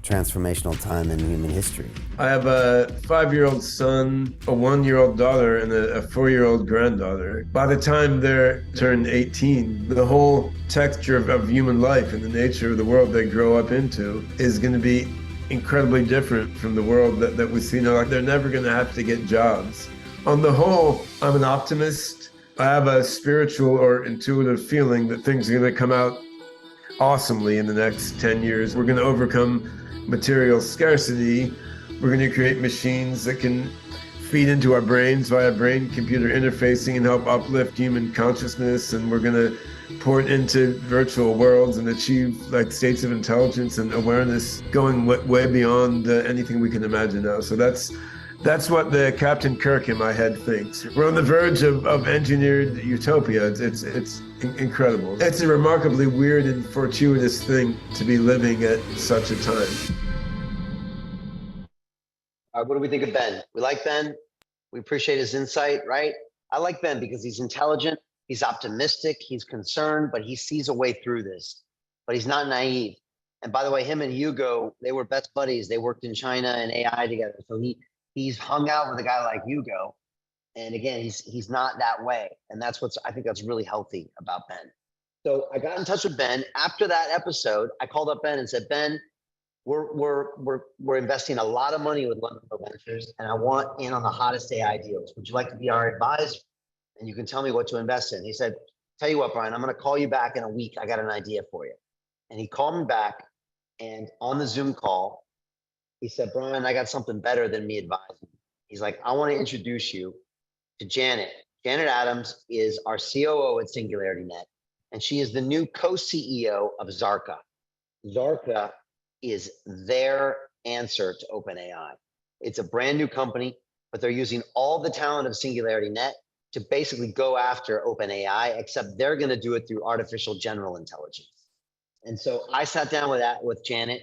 transformational time in human history. I have a 5-year-old son, a 1-year-old daughter, and a 4-year-old granddaughter. By the time they're turned 18, the whole texture of human life and the nature of the world they grow up into is going to be incredibly different from the world that we see now. Like, they're never going to have to get jobs. On the whole, I'm an optimist. I have a spiritual or intuitive feeling that things are going to come out awesomely in the next 10 years. We're going to overcome material scarcity. We're going to create machines that can feed into our brains via brain-computer interfacing and help uplift human consciousness. And we're going to port into virtual worlds and achieve like states of intelligence and awareness going way beyond anything we can imagine now. So that's what the Captain Kirk in my head thinks. We're on the verge of engineered utopia. It's incredible. It's a remarkably weird and fortuitous thing to be living at such a time. What do we think of Ben? We like Ben. We appreciate his insight, right? I like Ben because he's intelligent, he's optimistic, he's concerned, but he sees a way through this. But he's not naive. And by the way, him and Hugo, they were best buddies. They worked in China and AI together. So he's hung out with a guy like Hugo. And again, he's not that way. And that's I think that's really healthy about Ben. So I got in touch with Ben. After that episode, I called up Ben and said, Ben, we're investing a lot of money with London Ventures, and I want in on the hottest AI deals. Would you like to be our advisor? And you can tell me what to invest in. He said, tell you what, Brian, I'm going to call you back in a week. I got an idea for you. And he called me back, and on the Zoom call, he said, Brian, I got something better than me advising. He's like, I want to introduce you to Janet. Janet Adams is our COO at SingularityNet, and she is the new co-CEO of Zarka. Zarka is their answer to OpenAI. It's a brand new company, but they're using all the talent of SingularityNet to basically go after OpenAI, except they're going to do it through artificial general intelligence. And so I sat down with Janet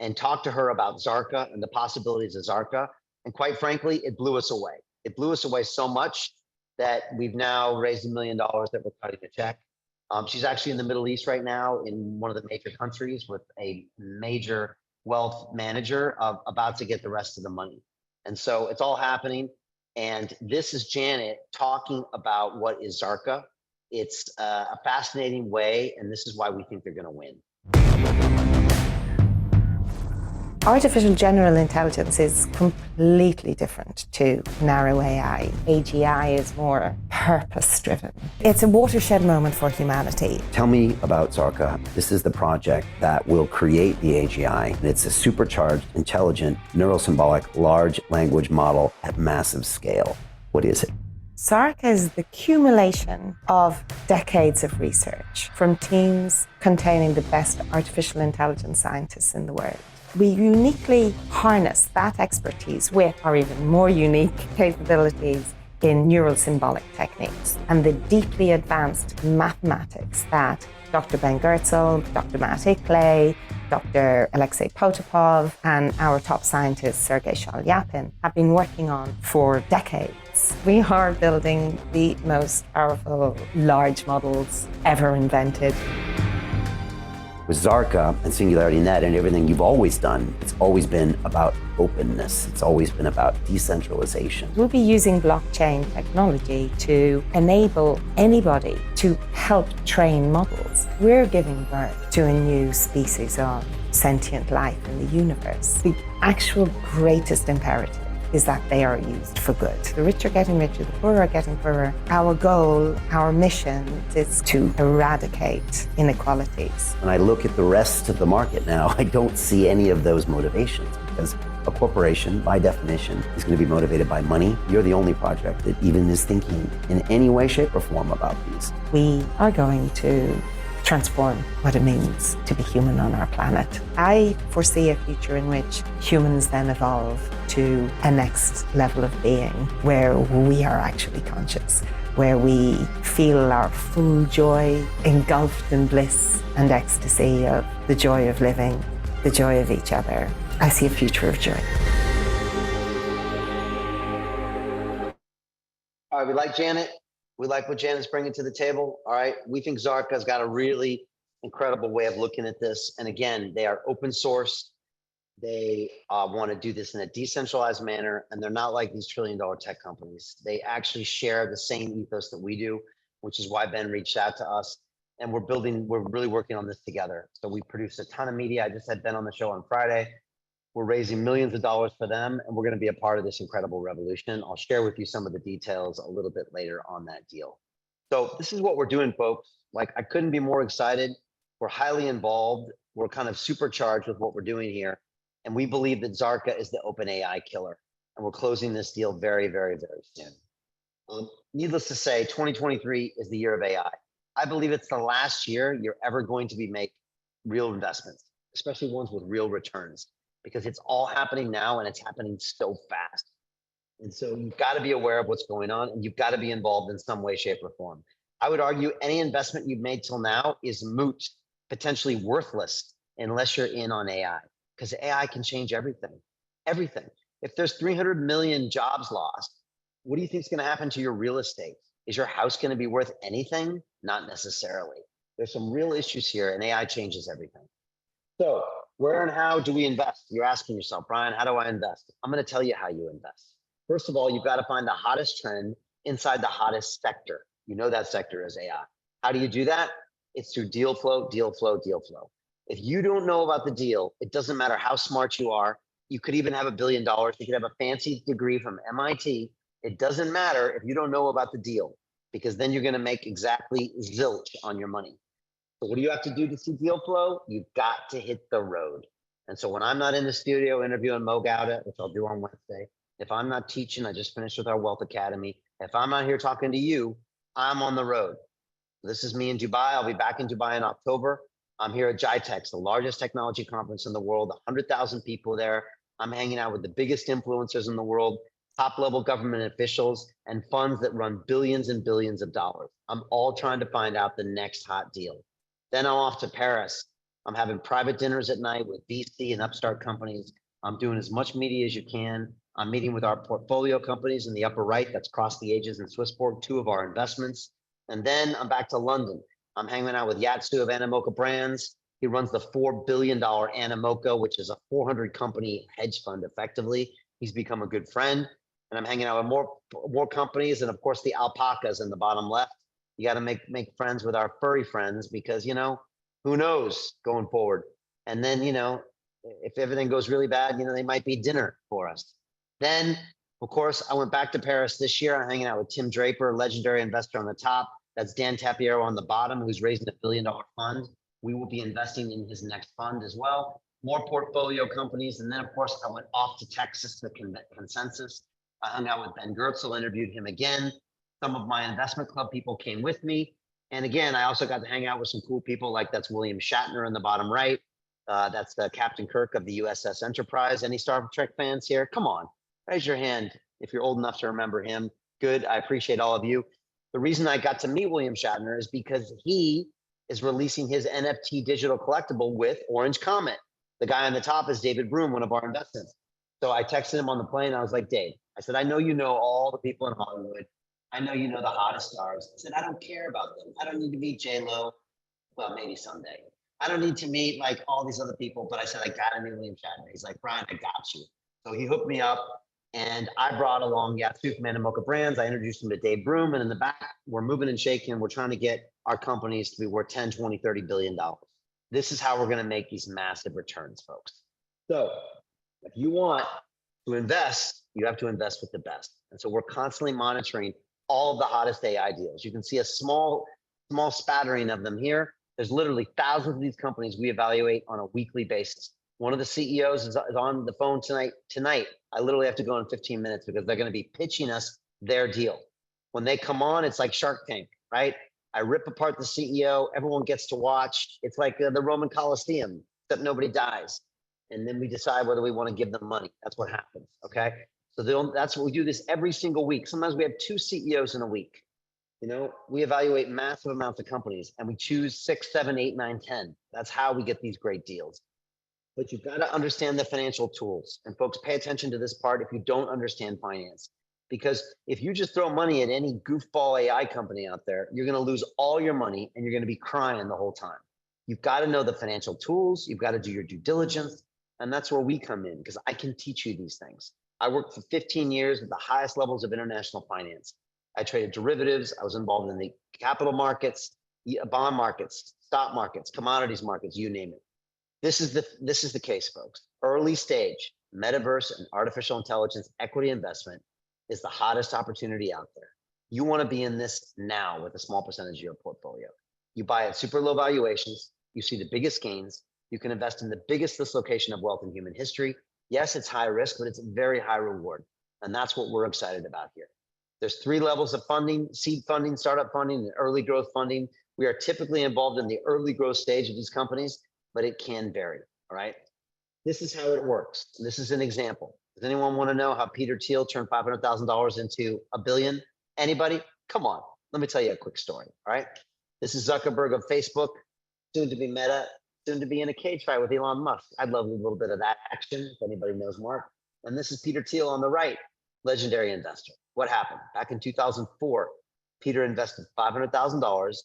and talked to her about Zarka and the possibilities of Zarka. And quite frankly, it blew us away. It blew us away so much that we've now raised $1 million that we're cutting a check. She's actually in the Middle East right now in one of the major countries with a major wealth manager about to get the rest of the money. And so it's all happening. And this is Janet talking about what is Zarka. It's a fascinating way, and this is why we think they're going to win. Artificial general intelligence is completely different to narrow AI. AGI is more purpose-driven. It's a watershed moment for humanity. Tell me about Zarka. This is the project that will create the AGI. And it's a supercharged, intelligent, neurosymbolic, large language model at massive scale. What is it? Zarka is the accumulation of decades of research from teams containing the best artificial intelligence scientists in the world. We uniquely harness that expertise with our even more unique capabilities in neural symbolic techniques and the deeply advanced mathematics that Dr. Ben Goertzel, Dr. Matt Ickley, Dr. Alexei Potapov, and our top scientist, Sergei Shalyapin, have been working on for decades. We are building the most powerful large models ever invented. With Zarka and SingularityNet and everything you've always done, it's always been about openness. It's always been about decentralization. We'll be using blockchain technology to enable anybody to help train models. We're giving birth to a new species of sentient life in the universe. The actual greatest imperative is that they are used for good. The rich are getting richer, the poor are getting poorer. Our goal, our mission is to eradicate inequalities. When I look at the rest of the market now, I don't see any of those motivations because a corporation, by definition, is going to be motivated by money. You're the only project that even is thinking in any way, shape, or form about these. We are going to transform what it means to be human on our planet. I foresee a future in which humans then evolve to a next level of being where we are actually conscious, where we feel our full joy engulfed in bliss and ecstasy of the joy of living, the joy of each other. I see a future of joy. All right, we like Janet. We like what Janet's bringing to the table. All right, we think Zarka's got a really incredible way of looking at this. And again, they are open source. They want to do this in a decentralized manner, and they're not like these trillion-dollar tech companies. They actually share the same ethos that we do, which is why Ben reached out to us. And we're really working on this together. So we produce a ton of media. I just had Ben on the show on Friday. We're raising millions of dollars for them, and we're going to be a part of this incredible revolution. I'll share with you some of the details a little bit later on that deal. So this is what we're doing, folks. Like, I couldn't be more excited. We're highly involved. We're kind of supercharged with what we're doing here. And we believe that Zarka is the OpenAI killer. and we're closing this deal very, very, very soon. Needless to say, 2023 is the year of AI. I believe it's the last year you're ever going to be make real investments, especially ones with real returns, because it's all happening now and it's happening so fast. And so you've got to be aware of what's going on and you've got to be involved in some way, shape, or form. I would argue any investment you've made till now is moot, potentially worthless, unless you're in on AI, because AI can change everything, everything. If there's 300 million jobs lost, what do you think is going to happen to your real estate? Is your house going to be worth anything? Not necessarily. There's some real issues here and AI changes everything. So where and how do we invest? You're asking yourself, Brian, how do I invest? I'm going to tell you how you invest. First of all, you've got to find the hottest trend inside the hottest sector. You know that sector is AI. How do you do that? It's through deal flow, deal flow, deal flow. If you don't know about the deal, it doesn't matter how smart you are. You could even have $1 billion. You could have a fancy degree from MIT. It doesn't matter if you don't know about the deal, because then you're going to make exactly zilch on your money. So what do you have to do to see deal flow? You've got to hit the road. And so when I'm not in the studio interviewing Mo Gauda, which I'll do on Wednesday, if I'm not teaching, I just finished with our Wealth Academy. If I'm not here talking to you, I'm on the road. This is me in Dubai. I'll be back in Dubai in October. I'm here at GITEX, the largest technology conference in the world, 100,000 people there. I'm hanging out with the biggest influencers in the world, top level government officials, and funds that run billions and billions of dollars. I'm all trying to find out the next hot deal. Then I'm off to Paris. I'm having private dinners at night with VC and upstart companies. I'm doing as much media as you can. I'm meeting with our portfolio companies in the upper right, that's Cross the Ages and Swissborg, 2 of our investments. And then I'm back to London. I'm hanging out with Yatsu of Animoca Brands. He runs the $4 billion Animoca, which is a 400 company hedge fund effectively. He's become a good friend. And I'm hanging out with more companies. And of course, the alpacas in the bottom left. You got to make friends with our furry friends because, you know, who knows going forward. And then, you know, if everything goes really bad, you know, they might be dinner for us. Then, of course, I went back to Paris this year. I'm hanging out with Tim Draper, legendary investor on the top. That's Dan Tapiero on the bottom, who's raising $1 billion fund. We will be investing in his next fund as well. More portfolio companies. And then, of course, I went off to Texas to Consensus. I hung out with Ben Gertzel, interviewed him again. Some of my investment club people came with me. And again, I also got to hang out with some cool people, like that's William Shatner in the bottom right. That's Captain Kirk of the USS Enterprise. Any Star Trek fans here? Come on, raise your hand if you're old enough to remember him. Good, I appreciate all of you. The reason I got to meet William Shatner is because he is releasing his NFT digital collectible with Orange Comet. The guy on the top is David Broom, one of our investors. So I texted him on the plane. I was like, Dave, I said, I know you know all the people in Hollywood. I know you know the hottest stars. I said, I don't care about them. I don't need to meet J-Lo. Well, maybe someday. I don't need to meet like all these other people, but I said, I got to meet William Shatner. He's like, Brian, I got you. So he hooked me up and I brought along Yatsu from Animoca Brands. I introduced him to Dave Broom, and in the back, we're moving and shaking. We're trying to get our companies to be worth 10, 20, $30 billion. This is how we're going to make these massive returns, folks. So if you want to invest, you have to invest with the best. And so we're constantly monitoring all of the hottest AI deals. You can see a small spattering of them here. There's literally thousands of these companies we evaluate on a weekly basis. One of the CEOs is on the phone tonight. I literally have to go in 15 minutes because they're going to be pitching us their deal. When they come on, it's like Shark Tank, right? I rip apart the CEO. Everyone gets to watch. It's like the Roman Colosseum, except nobody dies. And then we decide whether we want to give them money. That's what happens, okay? So that's what we do this every single week. Sometimes we have 2 CEOs in a week. You know, we evaluate massive amounts of companies and we choose 6, 7, 8, 9, 10. That's how we get these great deals. But you've got to understand the financial tools. And folks, pay attention to this part if you don't understand finance. Because if you just throw money at any goofball AI company out there, you're going to lose all your money and you're going to be crying the whole time. You've got to know the financial tools. You've got to do your due diligence. And that's where we come in, because I can teach you these things. I worked for 15 years at the highest levels of international finance. I traded derivatives. I was involved in the capital markets, bond markets, stock markets, commodities markets, you name it. This is the case, folks. Early stage metaverse and artificial intelligence equity investment is the hottest opportunity out there. You want to be in this now with a small percentage of your portfolio. You buy at super low valuations. You see the biggest gains. You can invest in the biggest dislocation of wealth in human history. Yes, it's high risk, but it's very high reward. And that's what we're excited about here. There's 3 levels of funding: seed funding, startup funding, and early growth funding. We are typically involved in the early growth stage of these companies, but it can vary. All right. This is how it works. This is an example. Does anyone want to know how Peter Thiel turned $500,000 into $1 billion? Anybody? Come on. Let me tell you a quick story. All right. This is Zuckerberg of Facebook, soon to be Meta, soon to be in a cage fight with Elon Musk. I'd love a little bit of that action if anybody knows Mark. And this is Peter Thiel on the right, legendary investor. What happened? Back in 2004, Peter invested $500,000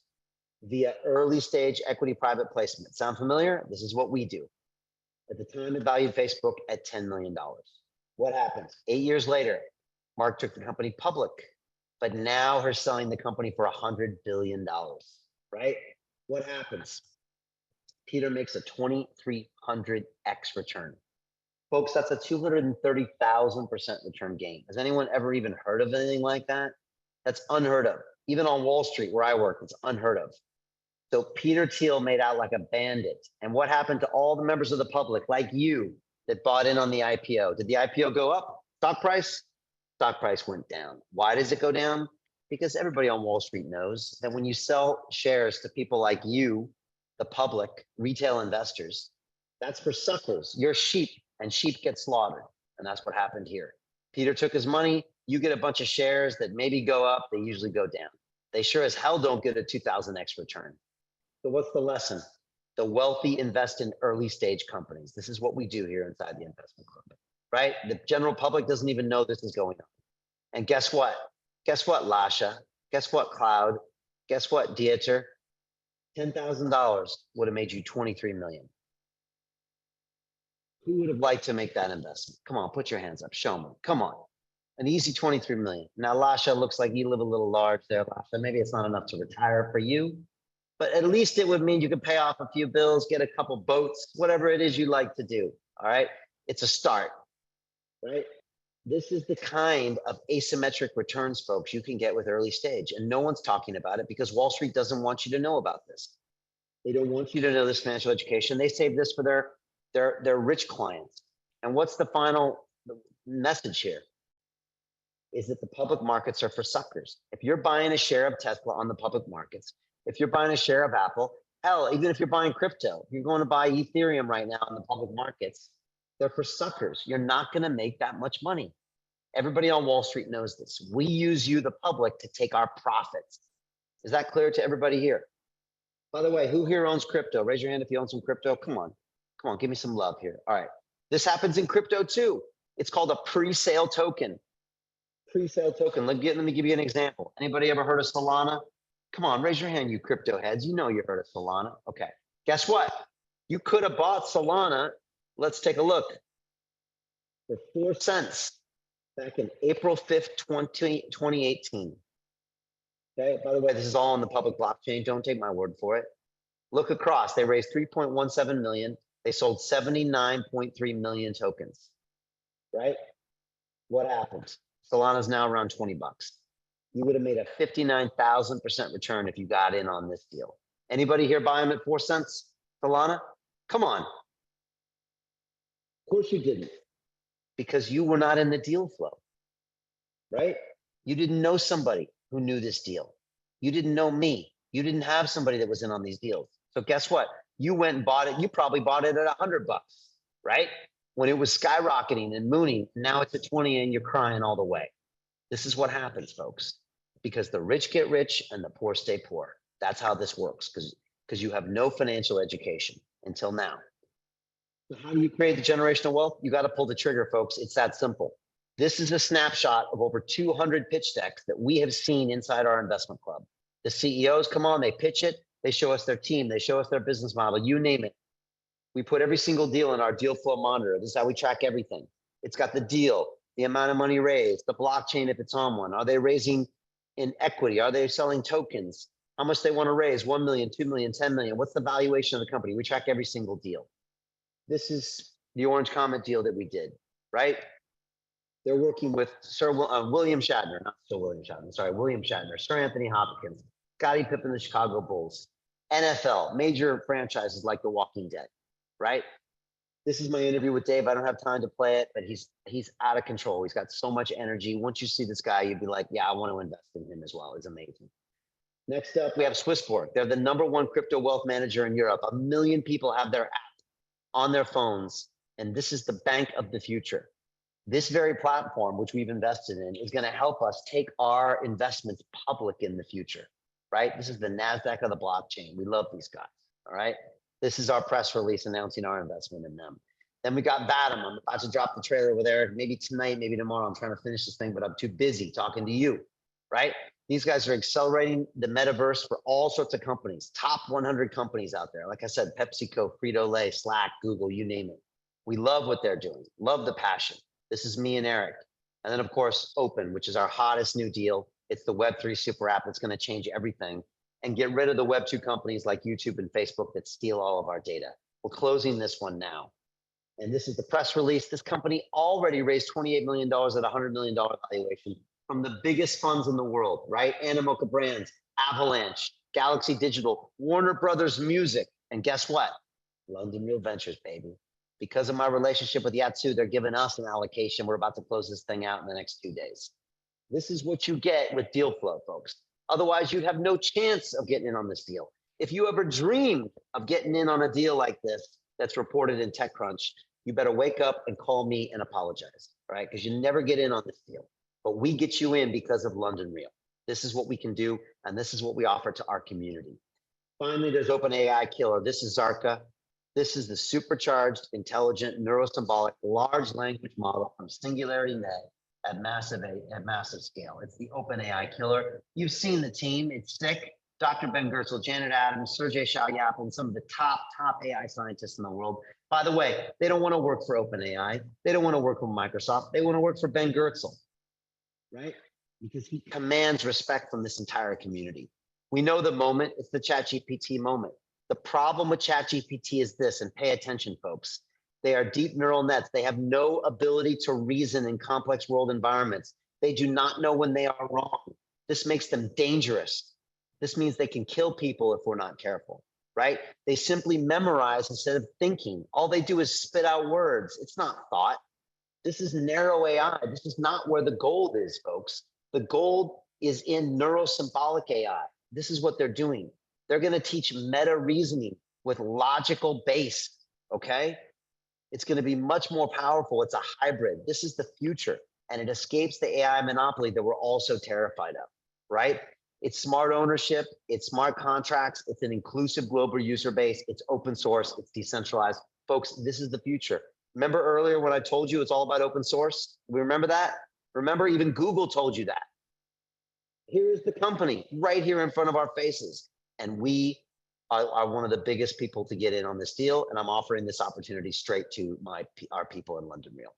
via early stage equity private placement. Sound familiar? This is what we do. At the time, it valued Facebook at $10 million. What happens? 8 years later, Mark took the company public, but now we're selling the company for $100 billion, right? What happens? Peter makes a 2,300x return. Folks, that's a 230,000% return gain. Has anyone ever even heard of anything like that? That's unheard of. Even on Wall Street, where I work, it's unheard of. So Peter Thiel made out like a bandit. And what happened to all the members of the public, like you, that bought in on the IPO? Did the IPO go up? Stock price? Stock price went down. Why does it go down? Because everybody on Wall Street knows that when you sell shares to people like you, the public, retail investors, that's for suckers. You're sheep, and sheep get slaughtered. And that's what happened here. Peter took his money. You get a bunch of shares that maybe go up. They usually go down. They sure as hell don't get a 2000x return. So what's the lesson? The wealthy invest in early stage companies. This is what we do here inside the investment club, right? The general public doesn't even know this is going on. And guess what? Guess what, Lasha? Guess what, Cloud? Guess what, Dieter? $10,000 would have made you 23 million. Who would have liked to make that investment? Come on, put your hands up. Show me. Come on. An easy 23 million. Now, Lasha, looks like you live a little large there, Lasha. Maybe it's not enough to retire for you, but at least it would mean you could pay off a few bills, get a couple boats, whatever it is you like to do. All right. It's a start, right? This is the kind of asymmetric returns, folks, you can get with early stage. And no one's talking about it because Wall Street doesn't want you to know about this. They don't want you to know this financial education. They save this for their rich clients. And what's the final message here? Is that the public markets are for suckers. If you're buying a share of Tesla on the public markets, if you're buying a share of Apple, hell, even if you're buying crypto, if you're going to buy Ethereum right now in the public markets, they're for suckers. You're not going to make that much money. Everybody on Wall Street knows this. We use you, the public, to take our profits. Is that clear to everybody here? By the way, who here owns crypto? Raise your hand if you own some crypto. Come on, give me some love here. All right. This happens in crypto too. It's called a pre-sale token. Pre-sale token. Let me give you an example. Anybody ever heard of Solana? Come on, raise your hand, you crypto heads. You know you heard of Solana. Okay. Guess what? You could have bought Solana. Let's take a look. For 4 cents back in April 5th, 2018. Okay. By the way, this is all on the public blockchain. Don't take my word for it. Look across. They raised 3.17 million. They sold 79.3 million tokens. Right? What happens? Solana's now around 20 bucks. You would have made a 59,000% return if you got in on this deal. Anybody here buy them at 4 cents, Solana? Come on. Of course you didn't, because you were not in the deal flow, right? You didn't know somebody who knew this deal. You didn't know me. You didn't have somebody that was in on these deals. So guess what? You went and bought it. You probably bought it at 100 bucks, right? When it was skyrocketing and mooning. Now it's at 20 and you're crying all the way. This is what happens, folks, because the rich get rich and the poor stay poor. That's how this works, because you have no financial education until now. So how do you create the generational wealth? You got to pull the trigger, folks. It's that simple. This is a snapshot of over 200 pitch decks that we have seen inside our investment club. The CEOs come on, they pitch it, they show us their team, they show us their business model, you name it. We put every single deal in our deal flow monitor. This is how we track everything. It's got the deal, the amount of money raised, the blockchain if it's on one. Are they raising in equity? Are they selling tokens? How much they want to raise? 1 million, 2 million, 10 million. What's the valuation of the company? We track every single deal. This is the Orange Comet deal that we did, right? They're working with William Shatner, not Sir William Shatner, sorry, William Shatner, Sir Anthony Hopkins, Scottie Pippen, the Chicago Bulls, NFL, major franchises like The Walking Dead, right? This is my interview with Dave. I don't have time to play it, but he's out of control. He's got so much energy. Once you see this guy, you'd be like, yeah, I want to invest in him as well. He's amazing. Next up, we have Swissborg. They're the #1 crypto wealth manager in Europe. 1 million people have their app on their phones, and this is the bank of the future. This very platform, which we've invested in, is going to help us take our investments public in the future, right? This is the NASDAQ of the blockchain. We love these guys, all right? This is our press release announcing our investment in them. Then we got Batum. I'm about to drop the trailer over there. Maybe tonight, maybe tomorrow. I'm trying to finish this thing, but I'm too busy talking to you, right? These guys are accelerating the metaverse for all sorts of companies, top 100 companies out there. Like I said, PepsiCo, Frito-Lay, Slack, Google, you name it. We love what they're doing. Love the passion. This is me and Eric. And then, of course, Open, which is our hottest new deal. It's the Web3 super app that's going to change everything and get rid of the Web2 companies like YouTube and Facebook that steal all of our data. We're closing this one now. And this is the press release. This company already raised $28 million at $100 million valuation from the biggest funds in the world, right? Animoca Brands, Avalanche, Galaxy Digital, Warner Brothers Music. And guess what? London Real Ventures, baby. Because of my relationship with Yatsu, they're giving us an allocation. We're about to close this thing out in the next 2 days. This is what you get with deal flow, folks. Otherwise, you'd have no chance of getting in on this deal. If you ever dreamed of getting in on a deal like this that's reported in TechCrunch, you better wake up and call me and apologize, all right? Because you never get in on this deal. But we get you in because of London Real. This is what we can do, and this is what we offer to our community. Finally, there's OpenAI Killer. This is Zarka. This is the supercharged, intelligent, neurosymbolic, large language model from Singularity Net at massive scale. It's the OpenAI Killer. You've seen the team. It's sick. Dr. Ben Goertzel, Janet Adams, Sergey Shalyap, and some of the top AI scientists in the world. By the way, they don't want to work for OpenAI. They don't want to work for Microsoft. They want to work for Ben Goertzel, right? Because he commands respect from this entire community. We know the moment. It's the ChatGPT moment. The problem with ChatGPT is this, and pay attention, folks. They are deep neural nets. They have no ability to reason in complex world environments. They do not know when they are wrong. This makes them dangerous. This means they can kill people if we're not careful, right? They simply memorize instead of thinking. All they do is spit out words. It's not thought. This is narrow AI. This is not where the gold is, folks. The gold is in neurosymbolic AI. This is what they're doing. They're going to teach meta reasoning with logical base, okay? It's going to be much more powerful. It's a hybrid. This is the future, and it escapes the AI monopoly that we're all so terrified of, right? It's smart ownership, it's smart contracts, it's an inclusive global user base, it's open source, it's decentralized. Folks, this is the future. Remember earlier when I told you it's all about open source? We remember that? Remember, even Google told you that. Here's the company right here in front of our faces. And we are one of the biggest people to get in on this deal. And I'm offering this opportunity straight to our people in London Real.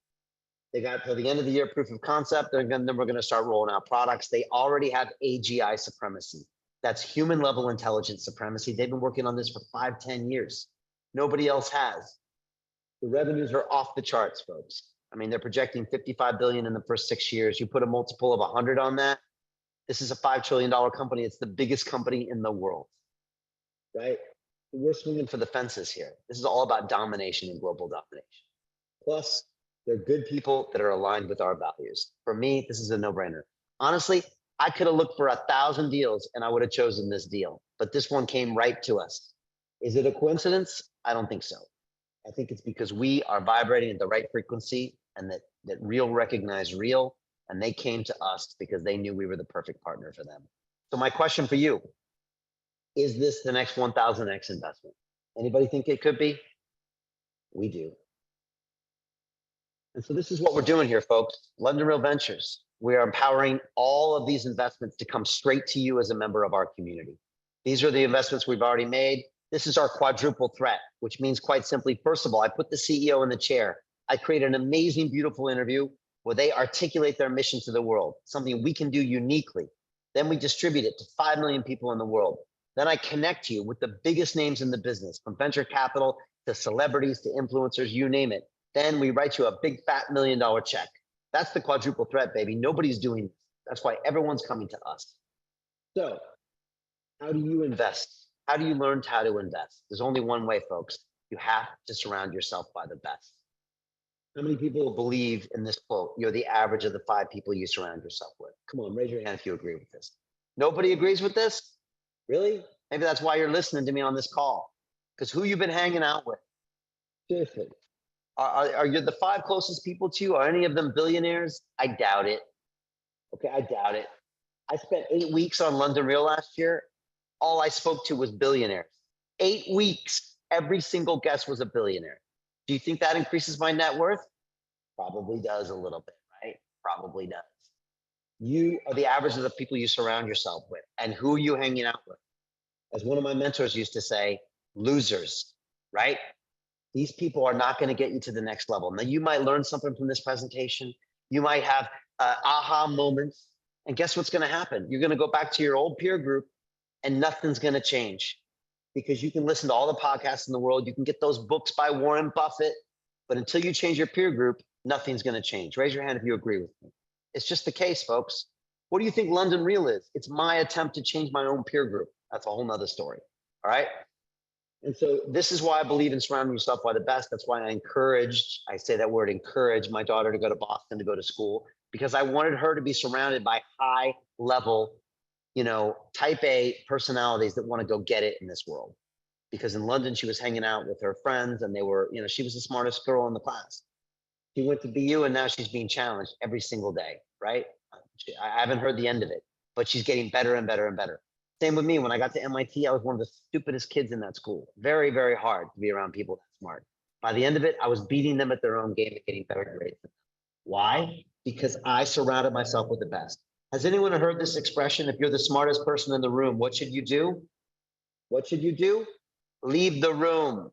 They got till the end of the year proof of concept. Then we're going to start rolling out products. They already have AGI supremacy. That's human level intelligence supremacy. They've been working on this for 5-10 years. Nobody else has. The revenues are off the charts, folks. I mean, they're projecting 55 billion in the first 6 years. You put a multiple of 100 on that. This is a $5 trillion company. It's the biggest company in the world, right? We're swinging for the fences here. This is all about domination and global domination. Plus, they're good people that are aligned with our values. For me, this is a no-brainer. Honestly, I could have looked for 1,000 deals and I would have chosen this deal, but this one came right to us. Is it a coincidence? I don't think so. I think it's because we are vibrating at the right frequency and that real recognize real, and they came to us because they knew we were the perfect partner for them. So my question for you, is this the next 1000X investment? Anybody think it could be? We do. And so this is what we're doing here, folks. London Real Ventures. We are empowering all of these investments to come straight to you as a member of our community. These are the investments we've already made. This is our quadruple threat, which means quite simply, first of all, I put the CEO in the chair. I create an amazing, beautiful interview where they articulate their mission to the world, something we can do uniquely. Then we distribute it to 5 million people in the world. Then I connect you with the biggest names in the business, from venture capital to celebrities to influencers, you name it. Then we write you a big fat $1 million check. That's the quadruple threat, baby. Nobody's doing this. That's why everyone's coming to us. So how do you invest? How do you learn how to invest? There's only one way, folks. You have to surround yourself by the best. How many people believe in this quote? You're the average of the 5 people you surround yourself with. Come on, raise your hand if you agree with this. Nobody agrees with this? Really? Maybe that's why you're listening to me on this call. Because who you've been hanging out with? Seriously. Are you the 5 closest people to you? Are any of them billionaires? I doubt it. Okay, I doubt it. I spent 8 weeks on London Real last year. All I spoke to was billionaires. 8 weeks. Every single guest was a billionaire. Do you think that increases my net worth? Probably does a little bit, right? Probably does. You are the average of the people you surround yourself with. And who are you hanging out with? As one of my mentors used to say, losers, right? These people are not going to get you to the next level. Now, you might learn something from this presentation. You might have aha moments. And guess what's going to happen? You're going to go back to your old peer group and nothing's going to change, because you can listen to all the podcasts in the world. You can get those books by Warren Buffett. But until you change your peer group, nothing's going to change. Raise your hand if you agree with me. It's just the case, folks. What do you think London Real is? It's my attempt to change my own peer group. That's a whole nother story. All right. And so this is why I believe in surrounding yourself by the best. That's why I say that word encourage my daughter to go to Boston to go to school, because I wanted her to be surrounded by high level, type A personalities that want to go get it in this world. Because in London, she was hanging out with her friends and they were, she was the smartest girl in the class. She went to BU and now she's being challenged every single day, right? I haven't heard the end of it, but she's getting better and better and better. Same with me. When I got to MIT, I was one of the stupidest kids in that school. Very, very hard to be around people that smart. By the end of it, I was beating them at their own game and getting better grades. Why? Because I surrounded myself with the best. Has anyone heard this expression? If you're the smartest person in the room, what should you do? What should you do? Leave the room,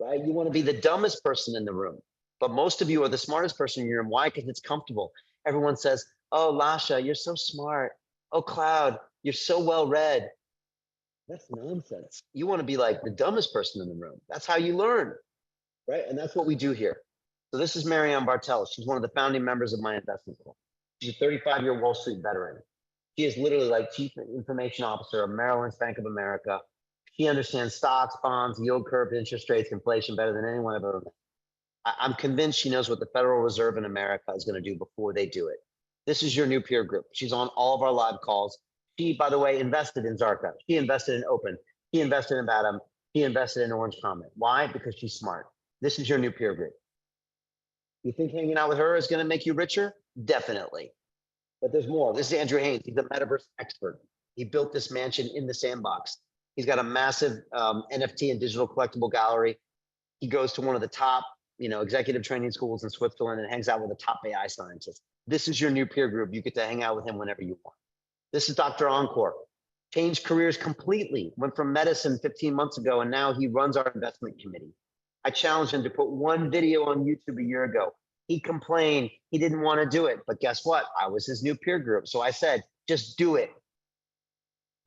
right? You want to be the dumbest person in the room, but most of you are the smartest person in your room. Why? Because it's comfortable. Everyone says, oh, Lasha, you're so smart. Oh, Cloud, you're so well read. That's nonsense. You want to be like the dumbest person in the room. That's how you learn, right? And that's what we do here. So this is Marianne Bartel. She's one of the founding members of my investment club. She's a 35-year Wall Street veteran. She is literally like chief information officer of Merrill Lynch Bank of America. She understands stocks, bonds, yield curve, interest rates, inflation better than anyone I've ever met. I'm convinced she knows what the Federal Reserve in America is going to do before they do it. This is your new peer group. She's on all of our live calls. She, by the way, invested in Zarka. She invested in Open. She invested in Batum. She invested in Orange Comet. Why? Because she's smart. This is your new peer group. You think hanging out with her is going to make you richer? Definitely. But there's more. This is Andrew Haynes. He's a metaverse expert. He built this mansion in the sandbox. He's got a massive NFT and digital collectible gallery. He goes to one of the top, executive training schools in Switzerland and hangs out with the top AI scientists. This is your new peer group. You get to hang out with him whenever you want. This is Dr. Encore. Changed careers completely. Went from medicine 15 months ago, and now he runs our investment committee. I challenged him to put one video on YouTube a year ago. He complained. He didn't want to do it. But guess what? I was his new peer group. So I said, just do it.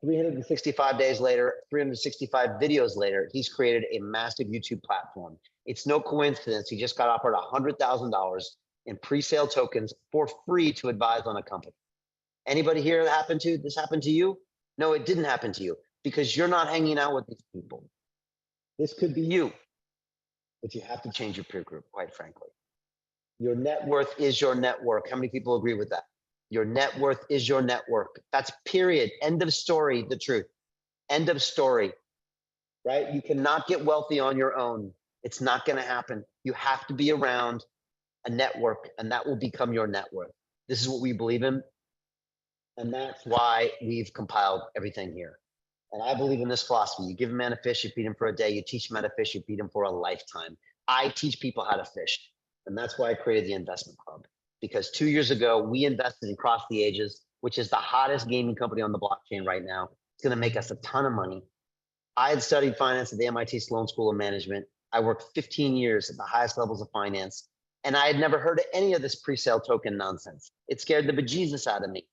365 days later, 365 videos later, he's created a massive YouTube platform. It's no coincidence. He just got offered $100,000 in pre-sale tokens for free to advise on a company. Anybody here this happened to you? No, it didn't happen to you because you're not hanging out with these people. This could be you, but you have to change your peer group, quite frankly. Your net worth is your network. How many people agree with that? Your net worth is your network. That's period. End of story, the truth. End of story, right? You cannot get wealthy on your own. It's not going to happen. You have to be around a network, and that will become your net worth. This is what we believe in. And that's why we've compiled everything here. And I believe in this philosophy. You give a man a fish, you feed him for a day. You teach him how to fish, you feed him for a lifetime. I teach people how to fish. And that's why I created the investment club. Because 2 years ago, we invested in Cross the Ages, which is the hottest gaming company on the blockchain right now. It's going to make us a ton of money. I had studied finance at the MIT Sloan School of Management. I worked 15 years at the highest levels of finance. And I had never heard of any of this pre-sale token nonsense. It scared the bejesus out of me.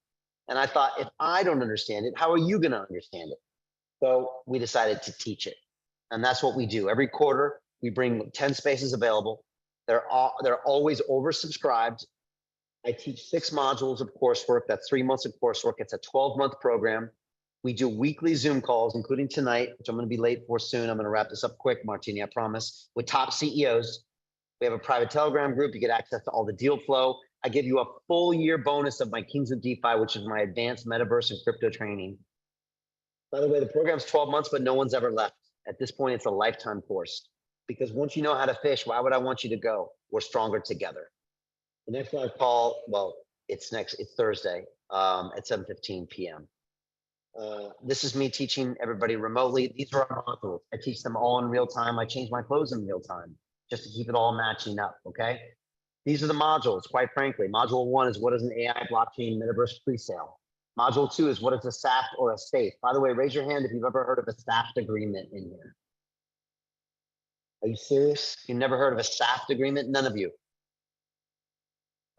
And I thought, if I don't understand it, how are you going to understand it? So we decided to teach it. And that's what we do. Every quarter, we bring 10 spaces available. They're always oversubscribed. I teach 6 modules of coursework. That's 3 months of coursework. It's a 12-month program. We do weekly Zoom calls, including tonight, which I'm going to be late for soon. I'm going to wrap this up quick, Martini, I promise, with top CEOs. We have a private Telegram group. You get access to all the deal flow. I give you a full year bonus of my Kings of DeFi, which is my advanced metaverse and crypto training. By the way, the program's 12 months, but no one's ever left. At this point, it's a lifetime course. Because once you know how to fish, why would I want you to go? We're stronger together. The next live call, well, it's Thursday at 7:15 p.m. This is me teaching everybody remotely. These are our modules. I teach them all in real time. I change my clothes in real time just to keep it all matching up, okay? These are the modules, quite frankly. Module 1 is what is an AI blockchain metaverse pre-sale. Module 2 is what is a SAFT or a SAFE. By the way, raise your hand if you've ever heard of a SAFT agreement in here. Are you serious? You've never heard of a SAFT agreement? None of you.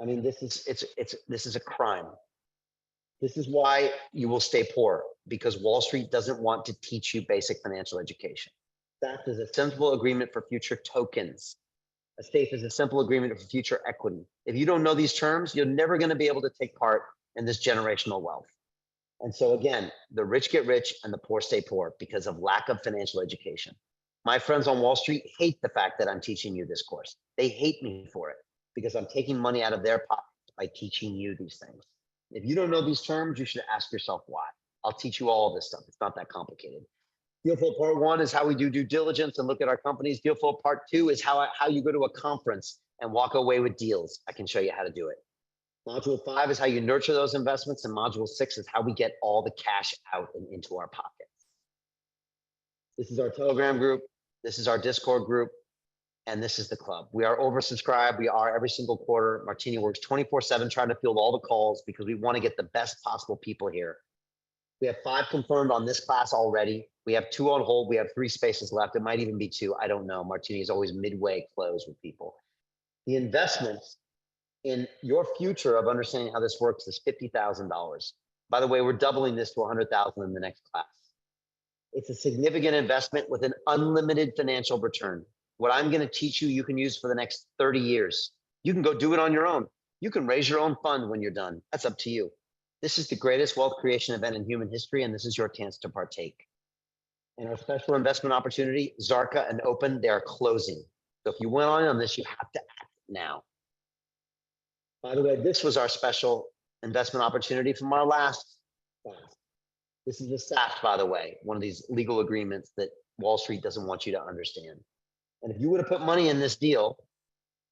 I mean, this is a crime. This is why you will stay poor, because Wall Street doesn't want to teach you basic financial education. SAFT is a simple agreement for future tokens. A SAFE is a simple agreement for future equity. If you don't know these terms, you're never going to be able to take part in this generational wealth. And so again, the rich get rich and the poor stay poor because of lack of financial education. My friends on Wall Street hate the fact that I'm teaching you this course. They hate me for it because I'm taking money out of their pockets by teaching you these things. If you don't know these terms, you should ask yourself why. I'll teach you all this stuff. It's not that complicated. Deal flow part 1 is how we do due diligence and look at our companies. Deal flow part 2 is how you go to a conference and walk away with deals. I can show you how to do it. Module 5 is how you nurture those investments. And module 6 is how we get all the cash out and into our pockets. This is our Telegram group. This is our Discord group. And this is the club. We are oversubscribed. We are every single quarter. Martini works 24/7 trying to field all the calls because we want to get the best possible people here. We have 5 confirmed on this class already. We have 2 on hold. We have 3 spaces left. It might even be 2. I don't know. Martini is always midway close with people. The investments in your future of understanding how this works is $50,000. By the way, we're doubling this to $100,000 in the next class. It's a significant investment with an unlimited financial return. What I'm going to teach you, you can use for the next 30 years. You can go do it on your own. You can raise your own fund when you're done. That's up to you. This is the greatest wealth creation event in human history, and this is your chance to partake. And our special investment opportunity, Zarka and Open, they are closing. So if you went on this, you have to act now. By the way, this was our special investment opportunity from our last class. This is the SAFT, by the way, one of these legal agreements that Wall Street doesn't want you to understand. And if you would have put money in this deal,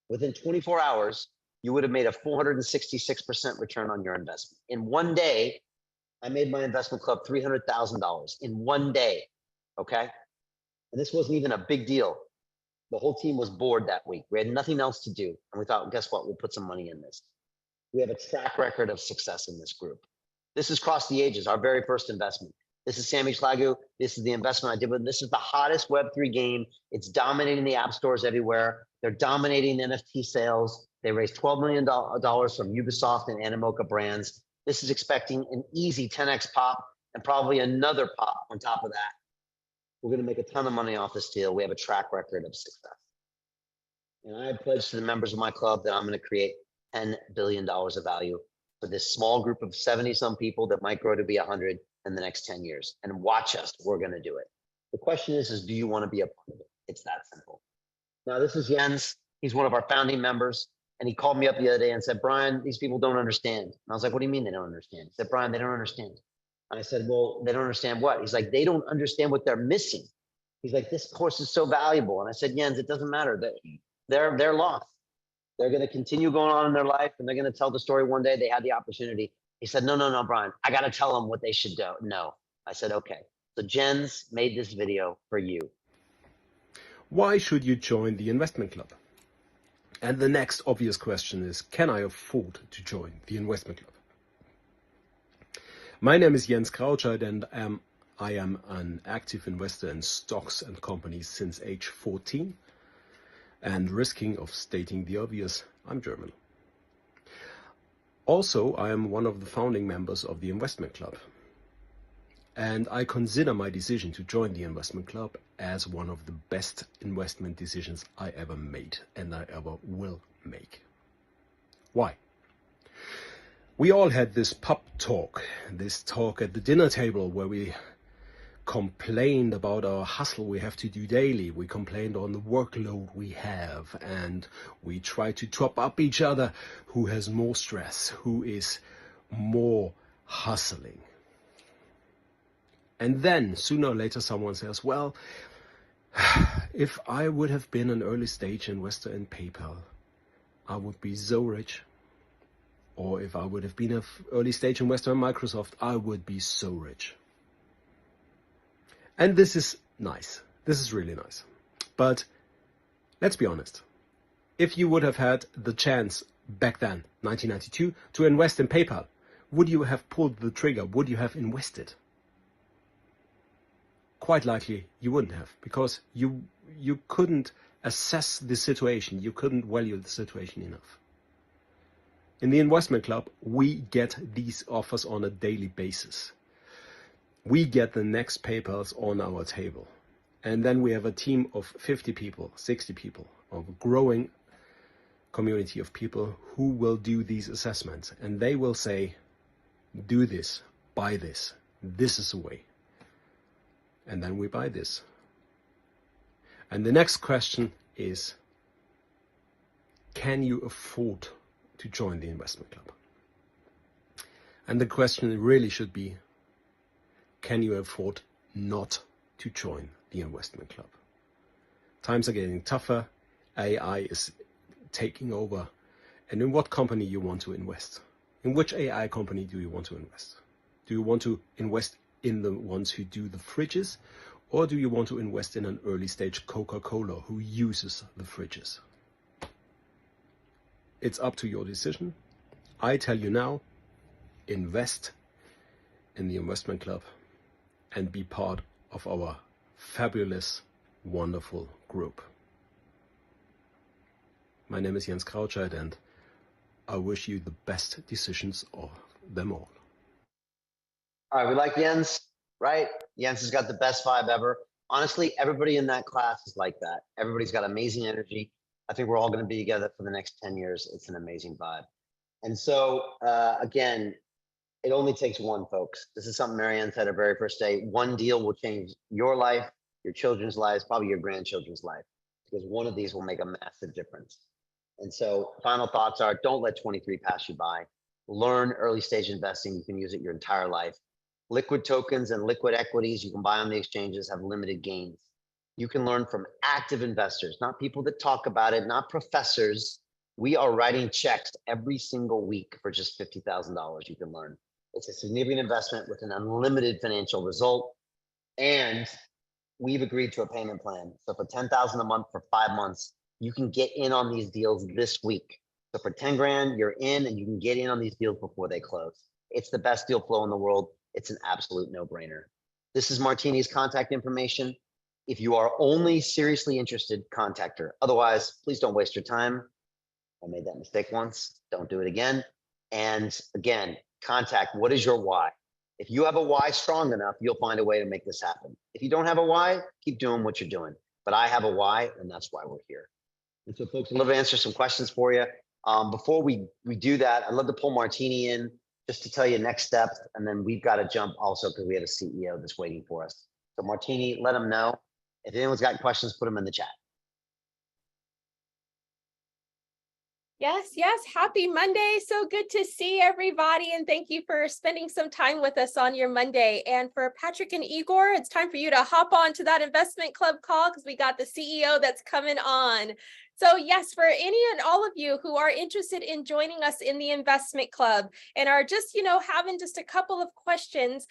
within 24 hours, you would have made a 466% return on your investment. In one day, I made my investment club $300,000 in one day, okay? And this wasn't even a big deal. The whole team was bored that week. We had nothing else to do. And we thought, guess what? We'll put some money in this. We have a track record of success in this group. This is Cross the Ages, our very first investment. This is Sammy Schlagu. This is the investment I did with. This is the hottest Web3 game. It's dominating the app stores everywhere. They're dominating NFT sales. They raised $12 million from Ubisoft and Animoca brands. This is expecting an easy 10x pop and probably another pop on top of that. We're going to make a ton of money off this deal. We have a track record of success. And I pledged to the members of my club that I'm going to create $10 billion of value for this small group of 70-some people that might grow to be 100 in the next 10 years. And watch us, we're going to do it. The question is do you want to be a part of it? It's that simple. Now, this is Jens. He's one of our founding members. And he called me up the other day and said, Brian, these people don't understand. And I was like, what do you mean they don't understand? He said, Brian, they don't understand. And I said, well, they don't understand what? He's like, they don't understand what they're missing. He's like, this course is so valuable. And I said, Jens, it doesn't matter. They're lost. They're going to continue going on in their life, and they're going to tell the story one day they had the opportunity. He said, no, Brian, I got to tell them what they should do. No. I said, okay. So Jens made this video for you. Why should you join the investment club? And the next obvious question is, can I afford to join the investment club? My name is Jens Krautscheid, and I am an active investor in stocks and companies since age 14. And risking of stating the obvious, I'm German. Also, I am one of the founding members of the investment club. And I consider my decision to join the investment club as one of the best investment decisions I ever made and I ever will make. Why? We all had this pub talk, this talk at the dinner table where we complained about our hustle we have to do daily. We complained on the workload we have, and we try to top up each other who has more stress, who is more hustling. And then sooner or later someone says, well, if I would have been an early stage investor in PayPal, I would be so rich. Or if I would have been an early stage investor in Microsoft, I would be so rich. And this is nice. This is really nice. But let's be honest. If you would have had the chance back then, 1992, to invest in PayPal, would you have pulled the trigger? Would you have invested? Quite likely you wouldn't have, because you couldn't assess the situation. You couldn't value the situation enough. In the investment club, we get these offers on a daily basis. We get the next PayPals on our table. And then we have a team of 50 people, 60 people, of a growing community of people who will do these assessments. And they will say, do this, buy this, this is the way. And then we buy this. And the next question is, can you afford to join the investment club? And the question really should be, can you afford not to join the investment club? Times are getting tougher. AI is taking over. And in what company you want to invest? In which AI company do you want to invest? Do you want to invest in the ones who do the fridges? Or do you want to invest in an early stage Coca-Cola who uses the fridges? It's up to your decision. I tell you now, invest in the investment club and be part of our fabulous, wonderful group. My name is Jens Krautscheid, and I wish you the best decisions of them all. All right, we like Jens, right? Jens has got the best vibe ever. Honestly, everybody in that class is like that. Everybody's got amazing energy. I think we're all going to be together for the next 10 years. It's an amazing vibe. And so, again, it only takes one, folks. This is something Marianne said her very first day. One deal will change your life, your children's lives, probably your grandchildren's life, because one of these will make a massive difference. And so final thoughts are, don't let 23 pass you by. Learn early stage investing. You can use it your entire life. Liquid tokens and liquid equities you can buy on the exchanges have limited gains. You can learn from active investors, not people that talk about it, not professors. We are writing checks every single week for just $50,000. You can learn. It's a significant investment with an unlimited financial result. And we've agreed to a payment plan. So for $10,000 a month for 5 months, you can get in on these deals this week. So for 10 grand, you're in and you can get in on these deals before they close. It's the best deal flow in the world. It's an absolute no-brainer. This is Martini's contact information. If you are only seriously interested, contact her. Otherwise, please don't waste your time. I made that mistake once. Don't do it again. And again, contact, what is your why? If you have a why strong enough, you'll find a way to make this happen. If you don't have a why, keep doing what you're doing. But I have a why, and that's why we're here. And so folks, I'd love to answer some questions for you. Before we do that, I'd love to pull Martini in just to tell you next steps. And then we've got to jump also because we have a CEO that's waiting for us. So Martini, let them know. If anyone's got questions, put them in the chat. Yes, yes. Happy Monday. So good to see everybody. And thank you for spending some time with us on your Monday. And for Patrick and Igor, it's time for you to hop on to that investment club call because we got the CEO that's coming on. So yes, for any and all of you who are interested in joining us in the investment club and are just, having just a couple of questions,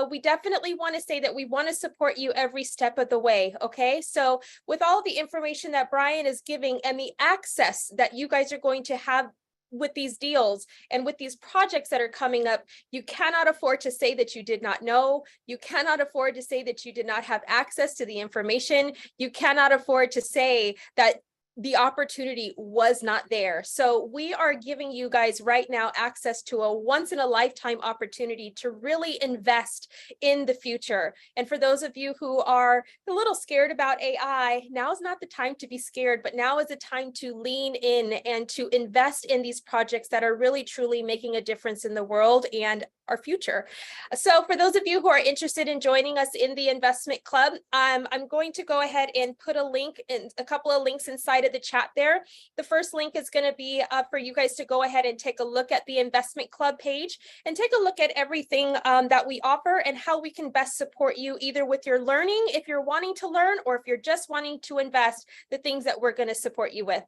we definitely want to say that we want to support you every step of the way. Okay. So with all the information that Brian is giving and the access that you guys are going to have with these deals and with these projects that are coming up, you cannot afford to say that you did not know. You cannot afford to say that you did not have access to the information. You cannot afford to say that the opportunity was not there. So we are giving you guys right now access to a once in a lifetime opportunity to really invest in the future. And for those of you who are a little scared about AI, now is not the time to be scared, but now is the time to lean in and to invest in these projects that are really truly making a difference in the world and our future. So for those of you who are interested in joining us in the investment club, I'm going to go ahead and put a couple of links inside of the chat there. The first link is going to be for you guys to go ahead and take a look at the investment club page and take a look at everything that we offer and how we can best support you either with your learning, if you're wanting to learn, or if you're just wanting to invest, the things that we're going to support you with.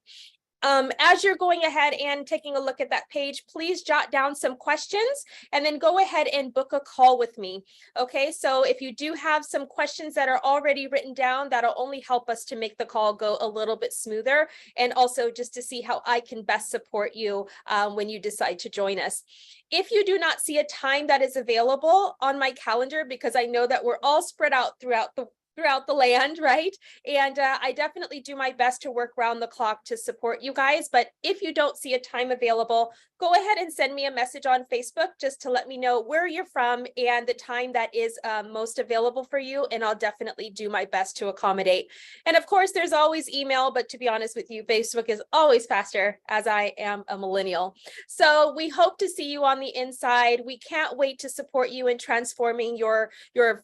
As you're going ahead and taking a look at that page, please jot down some questions and then go ahead and book a call with me. Okay, so if you do have some questions that are already written down, that'll only help us to make the call go a little bit smoother, and also just to see how I can best support you when you decide to join us. If you do not see a time that is available on my calendar, because I know that we're all spread out throughout the land, right? And I definitely do my best to work round the clock to support you guys. But if you don't see a time available, go ahead and send me a message on Facebook just to let me know where you're from and the time that is most available for you. And I'll definitely do my best to accommodate. And of course, there's always email, but to be honest with you, Facebook is always faster as I am a millennial. So we hope to see you on the inside. We can't wait to support you in transforming your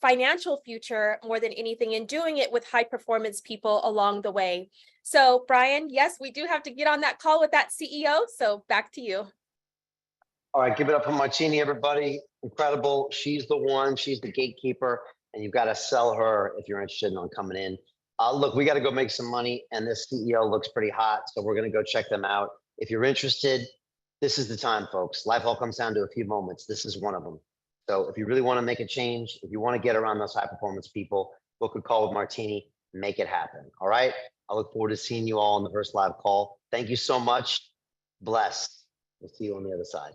financial future more than anything, and doing it with high performance people along the way. So Brian, yes, we do have to get on that call with that CEO. So back to you. All right, give it up for Martini, everybody. Incredible. She's the one, she's the gatekeeper, and you've got to sell her if you're interested in coming in. Look, we got to go make some money, and this CEO looks pretty hot, so we're going to go check them out. If you're interested, this is the time, folks. Life all comes down to a few moments. This is one of them. So if you really want to make a change, if you want to get around those high performance people, book a call with Martini, make it happen. All right. I look forward to seeing you all on the first live call. Thank you so much. Blessed. We'll see you on the other side.